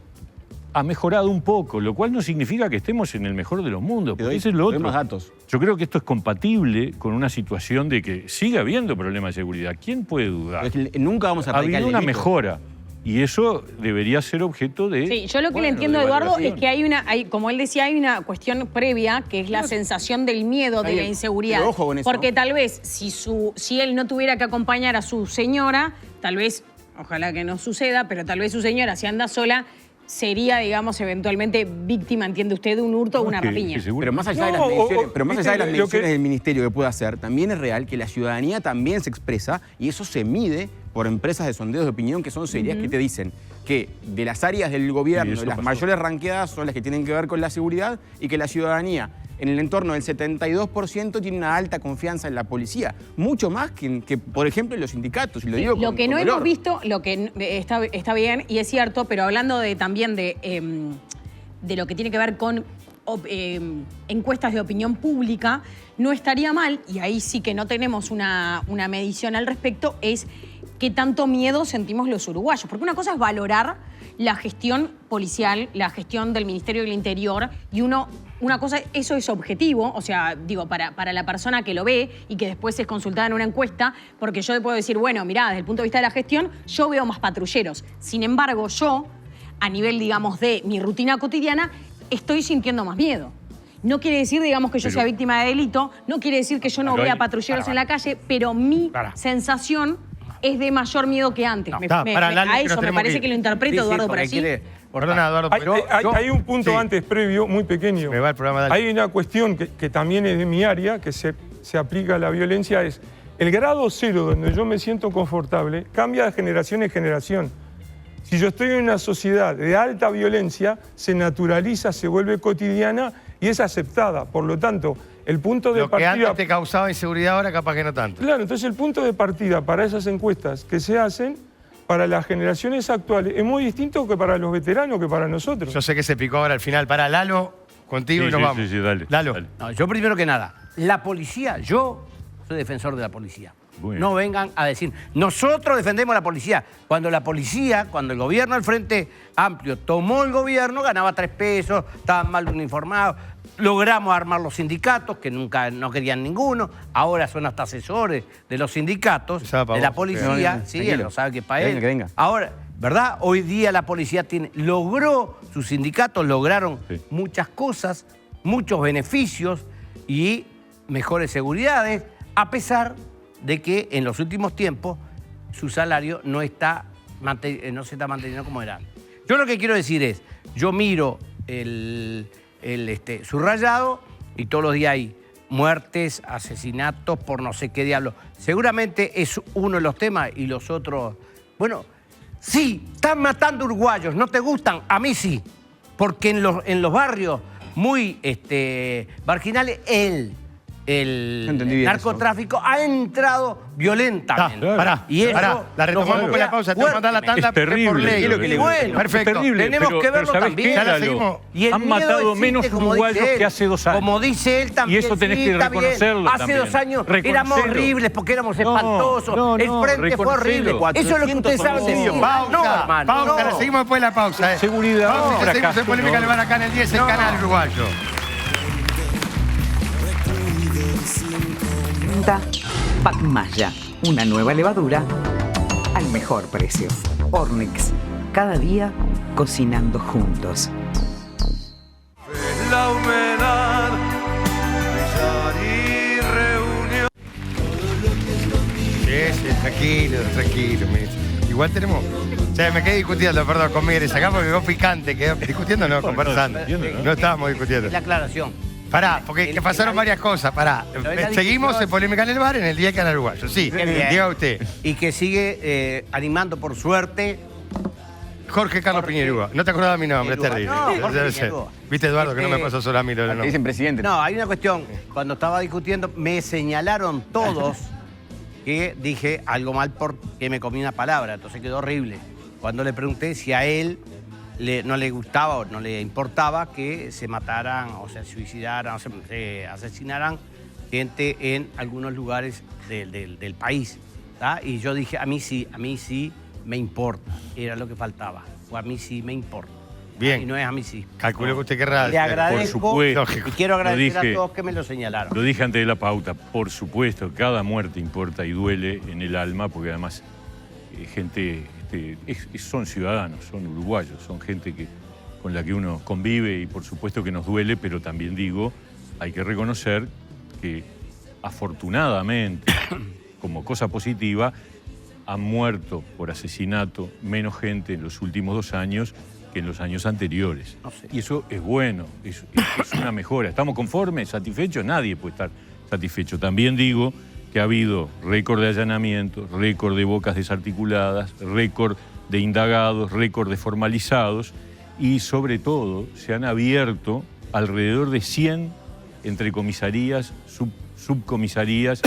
ha mejorado un poco, lo cual no significa que estemos en el mejor de los mundos, porque eso es lo otro. Más datos. Yo creo que esto es compatible con una situación de que sigue habiendo problemas de seguridad. ¿Quién puede dudar? Nunca vamos a Ha habido erradicar el una delito. mejora y eso debería ser objeto de... Sí, yo lo que le entiendo a Eduardo es que como él decía, hay una cuestión previa que es la sensación del miedo, de la inseguridad. Pero ojo con eso. Porque tal vez si él no tuviera que acompañar a su señora, tal vez, ojalá que no suceda, pero tal vez su señora, si anda sola, sería, digamos, eventualmente víctima, ¿entiende usted?, de un hurto o una rapiña. Pero más allá de las mediciones, del ministerio que pueda hacer, también es real que la ciudadanía también se expresa y eso se mide por empresas de sondeos de opinión que son serias, que te dicen que de las áreas del gobierno, las mayores ranqueadas son las que tienen que ver con la seguridad y que la ciudadanía, en el entorno del 72%, tiene una alta confianza en la policía. Mucho más que por ejemplo, en los sindicatos. Y lo digo lo que no con hemos dolor. visto, lo que está bien y es cierto, pero hablando también de lo que tiene que ver con encuestas de opinión pública, no estaría mal, y ahí sí que no tenemos una medición al respecto, es qué tanto miedo sentimos los uruguayos. Porque una cosa es valorar la gestión policial, la gestión del Ministerio del Interior, y una cosa, eso es objetivo, o sea, digo, para la persona que lo ve y que después es consultada en una encuesta, porque yo le puedo decir, bueno, mirá, desde el punto de vista de la gestión, yo veo más patrulleros. Sin embargo, yo, a nivel, digamos, de mi rutina cotidiana, estoy sintiendo más miedo. No quiere decir, digamos, que yo sea víctima de delito, no quiere decir que yo no vea patrulleros en la calle, pero mi sensación es de mayor miedo que antes. A eso me parece que lo interpreto, Eduardo, por así. Perdona, Eduardo, pero Hay un punto antes previo, muy pequeño. Me va el programa, dale. Hay una cuestión que también es de mi área, que se aplica a la violencia, es el grado cero donde yo me siento confortable cambia de generación en generación. Si yo estoy en una sociedad de alta violencia, se naturaliza, se vuelve cotidiana y es aceptada. Por lo tanto, el punto de Lo que partida... antes te causaba inseguridad, ahora capaz que no tanto. Claro, entonces el punto de partida para esas encuestas que se hacen, para las generaciones actuales, es muy distinto que para los veteranos, que para nosotros. Yo sé que se picó ahora al final. Para Lalo, contigo y nos vamos. Sí, dale. Lalo. Dale. No, yo primero que nada, la policía, yo soy defensor de la policía. No vengan a decir, nosotros defendemos a la policía. Cuando la policía, cuando el gobierno del Frente Amplio tomó el gobierno, ganaba 3 pesos, estaban mal uniformados. Logramos armar los sindicatos, que nunca no querían ninguno. Ahora son hasta asesores de los sindicatos, de la policía. Sí, él lo sabe que es para él. Que venga. Ahora, ¿verdad? Hoy día la policía logró, sus sindicatos lograron muchas cosas, muchos beneficios y mejores seguridades, a pesar de que en los últimos tiempos su salario no se está manteniendo como era. Yo lo que quiero decir es, yo miro el subrayado y todos los días hay muertes, asesinatos por no sé qué diablo. Seguramente es uno de los temas y los otros... Bueno, sí, están matando uruguayos, ¿no te gustan? A mí sí, porque en los barrios muy marginales el narcotráfico ha entrado violentamente. Pará, la retomamos con la pausa, tengo que mandar la tanda. Es terrible. Y bueno, perfecto. Es terrible, tenemos que verlo ¿sabes también. qué, Ya la Lalo? seguimos. Y el Han miedo matado existe, menos como uruguayos dice él. que hace 2 años. Como dice él también. Y eso tenés que está bien. reconocerlo Hace también. 2 años éramos Reconocerlo. horribles porque éramos espantosos. El frente fue horrible. Eso es lo que ustedes saben decir. Pausa, No, hermano. pausa, no. la seguimos después de la pausa. Seguridad. Pausa y ya seguimos en Fracaso, Polémica no. Levar acá en el 10, el canal uruguayo. Pacmaya, una nueva levadura al mejor precio. Ornex, cada día cocinando juntos. La humedad, brillar y reunión. Sí, tranquilo. Igual tenemos... O sea, me quedé discutiendo, perdón, con Miguel acá porque quedó picante. ¿Discutiendo no? Conversando. No estábamos discutiendo. La aclaración. Pará, porque que pasaron varias cosas. Pará, seguimos en Polémica en el Bar en el Día Canal Uruguayo. Sí, diga usted. Y que sigue animando, por suerte, Jorge Carlos Piñerúa. No te acordabas mi nombre, es terrible. No, Jorge Debe ser. Piñerúa. Viste, Eduardo, que no me pasó solo a mí lo del nombre. Dicen presidente. No, hay una cuestión. Cuando estaba discutiendo, me señalaron todos que dije algo mal porque me comí una palabra, entonces quedó horrible. Cuando le pregunté si a él no le gustaba o no le importaba que se mataran o se suicidaran o se asesinaran gente en algunos lugares del país. ¿tá? Y yo dije, a mí sí me importa, era lo que faltaba, o a mí sí me importa. Bien. Y no es a mí sí. Calculo que usted querrá. Le agradezco por supuesto. y quiero agradecer Lo dije. a todos que me lo señalaron. Lo dije antes de la pauta, por supuesto, cada muerte importa y duele en el alma, porque además gente, son ciudadanos, son uruguayos, son gente con la que uno convive y por supuesto que nos duele, pero también digo, hay que reconocer que afortunadamente, como cosa positiva, han muerto por asesinato menos gente en los últimos 2 años que en los años anteriores. No sé. Y eso es bueno, es una mejora. ¿Estamos conformes, satisfechos? Nadie puede estar satisfecho. También digo que ha habido récord de allanamientos, récord de bocas desarticuladas, récord de indagados, récord de formalizados y sobre todo se han abierto alrededor de 100 entre comisarías, subcomisarías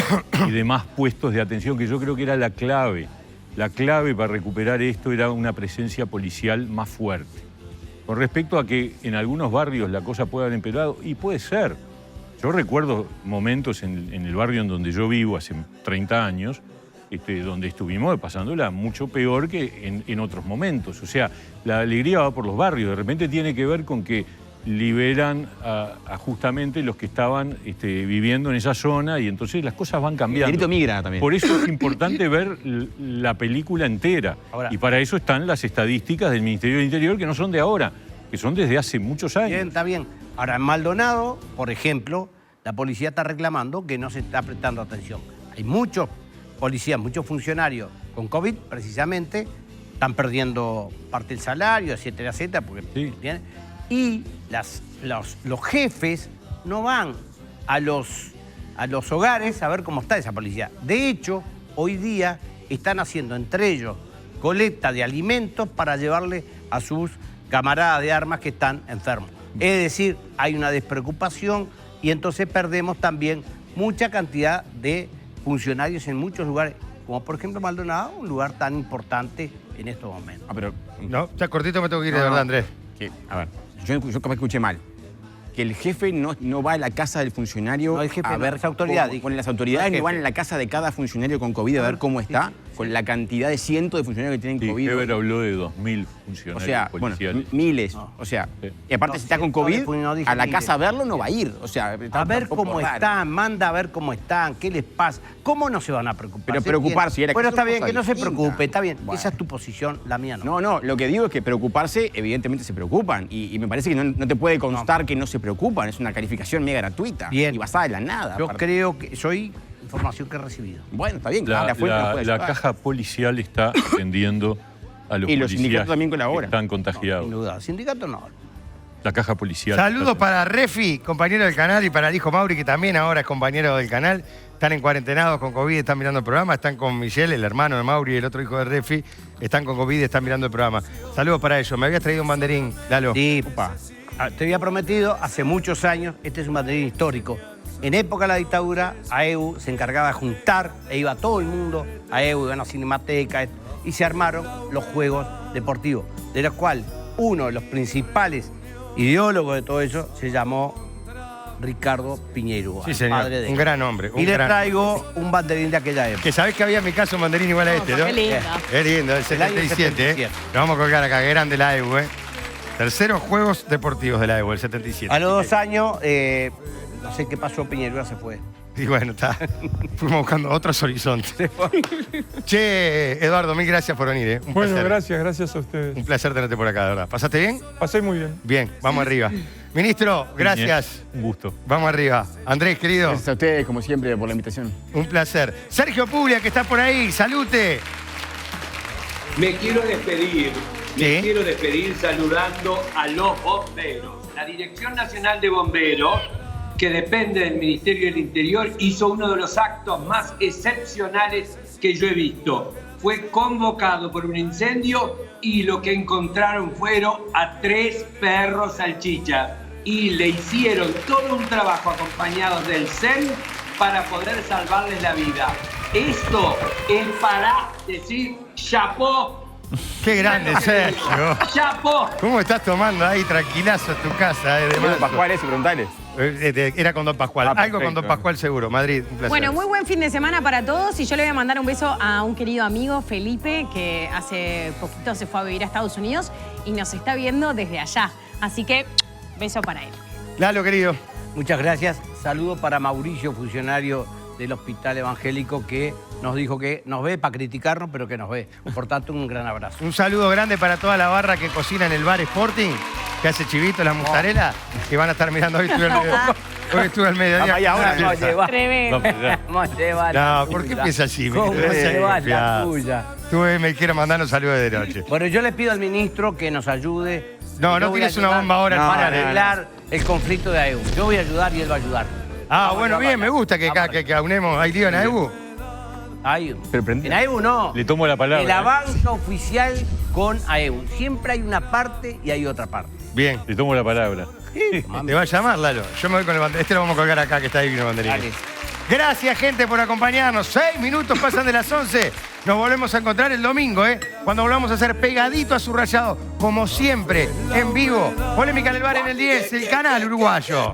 y demás puestos de atención, que yo creo que era la clave. La clave para recuperar esto era una presencia policial más fuerte. Con respecto a que en algunos barrios la cosa puede haber empeorado, y puede ser. Yo recuerdo momentos en el barrio en donde yo vivo hace 30 años, donde estuvimos pasándola mucho peor que en otros momentos. O sea, la alegría va por los barrios. De repente tiene que ver con que liberan a justamente los que estaban viviendo en esa zona y entonces las cosas van cambiando. El delito migra también. Por eso es importante ver la película entera. Ahora, y para eso están las estadísticas del Ministerio del Interior, que no son de ahora, que son desde hace muchos años. Bien, está bien. Ahora, en Maldonado, por ejemplo, la policía está reclamando que no se está prestando atención. Hay muchos policías, muchos funcionarios con COVID, precisamente, están perdiendo parte del salario, etcétera, etcétera, porque Sí. ¿bien? Y los jefes no van a los hogares a ver cómo está esa policía. De hecho, hoy día están haciendo entre ellos colecta de alimentos para llevarle a sus camaradas de armas que están enfermos. Es decir, hay una despreocupación y entonces perdemos también mucha cantidad de funcionarios en muchos lugares, como por ejemplo Maldonado, un lugar tan importante en estos momentos. Pero, No, ya cortito me tengo que ir, de No, verdad, no. Andrés. a ver, yo capaz que escuché mal. Que el jefe no va a la casa del funcionario No, el jefe a no, ver es autoridad, cómo- dije. con las No autoridades es no van jefe. a la casa de cada funcionario con COVID a ver cómo está, con la cantidad de cientos de funcionarios que tienen Sí, COVID. Heber habló de 2.000 O funcionarios sea, bueno, policiales. miles. No. O sea, Sí. y aparte No, si está con cientos de COVID, funcionarios, no dije a la miles. casa a verlo no va a ir. O sea, A ver tampoco cómo raro. están, manda a ver cómo están, qué les pasa, cómo no se van a preocupar. Pero ¿Se preocuparse, entiende? era que Bueno, son está bien, cosas que no se distintas. preocupe, está bien. Bueno. Esa es tu posición, la mía no. No, lo que digo es que preocuparse, evidentemente se preocupan. Y me parece que no te puede constar que no se preocupan. Es una calificación mega gratuita. Bien. Y basada en la nada. Yo aparte. creo que soy información que he recibido. Bueno, está bien, claro, La, la fuente nos la- puede la ayudar. caja policial está atendiendo a los Y los policías sindicatos también colaboran. que están Sin contagiados. duda. Sindicato no. La caja policial. Saludos está- para Refi, compañero del canal, y para el hijo Mauri, que también ahora es compañero del canal. Están en cuarentenados con COVID, están mirando el programa. Están con Michelle, el hermano de Mauri y el otro hijo de Refi. Están con COVID y están mirando el programa. Saludos para ellos. Me habías traído un banderín, Lalo. Sí, te había prometido hace muchos años, este es un banderín histórico. En época de la dictadura, AEU se encargaba de juntar, e iba todo el mundo a AEU, iban a Cinemateca, y se armaron los Juegos Deportivos, de los cuales uno de los principales ideólogos de todo eso se llamó Ricardo Piñeiro, Sí, señor. padre de Un él. gran hombre. Y le traigo un banderín de aquella época. Que sabés que había en mi caso un banderín igual a este, ¿no? Qué lindo. Es lindo, el El año 77, 77. Lo vamos a colgar acá, que grande la AEU, Terceros Juegos Deportivos de la AEU, el 77. A los 2 años, no sé qué pasó, Piñeiro se fue. Y bueno, está. Fuimos buscando otros horizontes. Che, Eduardo, mil gracias por venir, Un Bueno, placer. gracias a ustedes. Un placer tenerte por acá, de verdad. ¿Pasaste bien? Pasé muy bien. Bien, vamos arriba. Ministro, gracias. Un gusto. Vamos arriba. Andrés, querido, Gracias a ustedes, como siempre, por la invitación. un placer. Sergio Puglia, que está por ahí, salute. Me quiero despedir. Sí. Me quiero despedir saludando a los bomberos. La Dirección Nacional de Bomberos, que depende del Ministerio del Interior, hizo uno de los actos más excepcionales que yo he visto. Fue convocado por un incendio y lo que encontraron fueron a 3 perros salchicha. Y le hicieron todo un trabajo acompañados del CEN para poder salvarles la vida. Esto es para decir chapó. Qué grande, Sergio. Chapó. ¿Cómo estás tomando ahí tranquilazo en tu casa? De Don marzo? Pascual, ese, preguntale. Era con Don Pascual. Ah, Algo con perfecto. Don Pascual seguro. Madrid, un placer. Bueno, muy buen fin de semana para todos y yo le voy a mandar un beso a un querido amigo, Felipe, que hace poquito se fue a vivir a Estados Unidos y nos está viendo desde allá. Así que, beso para él. Lalo, querido. Muchas gracias. Saludo para Mauricio, funcionario del Hospital Evangélico, que nos dijo que nos ve para criticarnos, pero que nos ve. Por tanto, un gran abrazo. Un saludo grande para toda la barra que cocina en el bar Sporting, que hace chivito, la mozzarella, que van a estar mirando hoy. Hoy estuve al mediodía. Vaya, ahora con una no fiesta. lleva. Tremendo. Vamos a llevar la No, ¿por qué tuya. piensas así? ¿Cómo Me quedé llevas confiado. la tuya? Tú me quiero mandar un saludo de noche. Bueno, yo le pido al ministro que nos ayude. No, Yo no voy a tienes una ayudar bomba ahora al para final, arreglar el conflicto de AEU. Yo voy a ayudar y él va a ayudar. Ah, bueno, bien, me gusta que aunemos. ¿Hay lío en AEU? Pero prendí. En AEU no. Le tomo la palabra. En la banca oficial con AEU. Siempre hay una parte y hay otra parte. Bien. Le tomo la palabra. Te va a llamar, Lalo. Yo me voy con el banderín. Este lo vamos a colgar acá, que está divino el banderín. Dale. Gracias, gente, por acompañarnos. 6 minutos pasan de las 11. Nos volvemos a encontrar el domingo, cuando volvamos a hacer pegadito a Subrayado, como siempre, en vivo. Polémica en el bar en el 10, el canal uruguayo.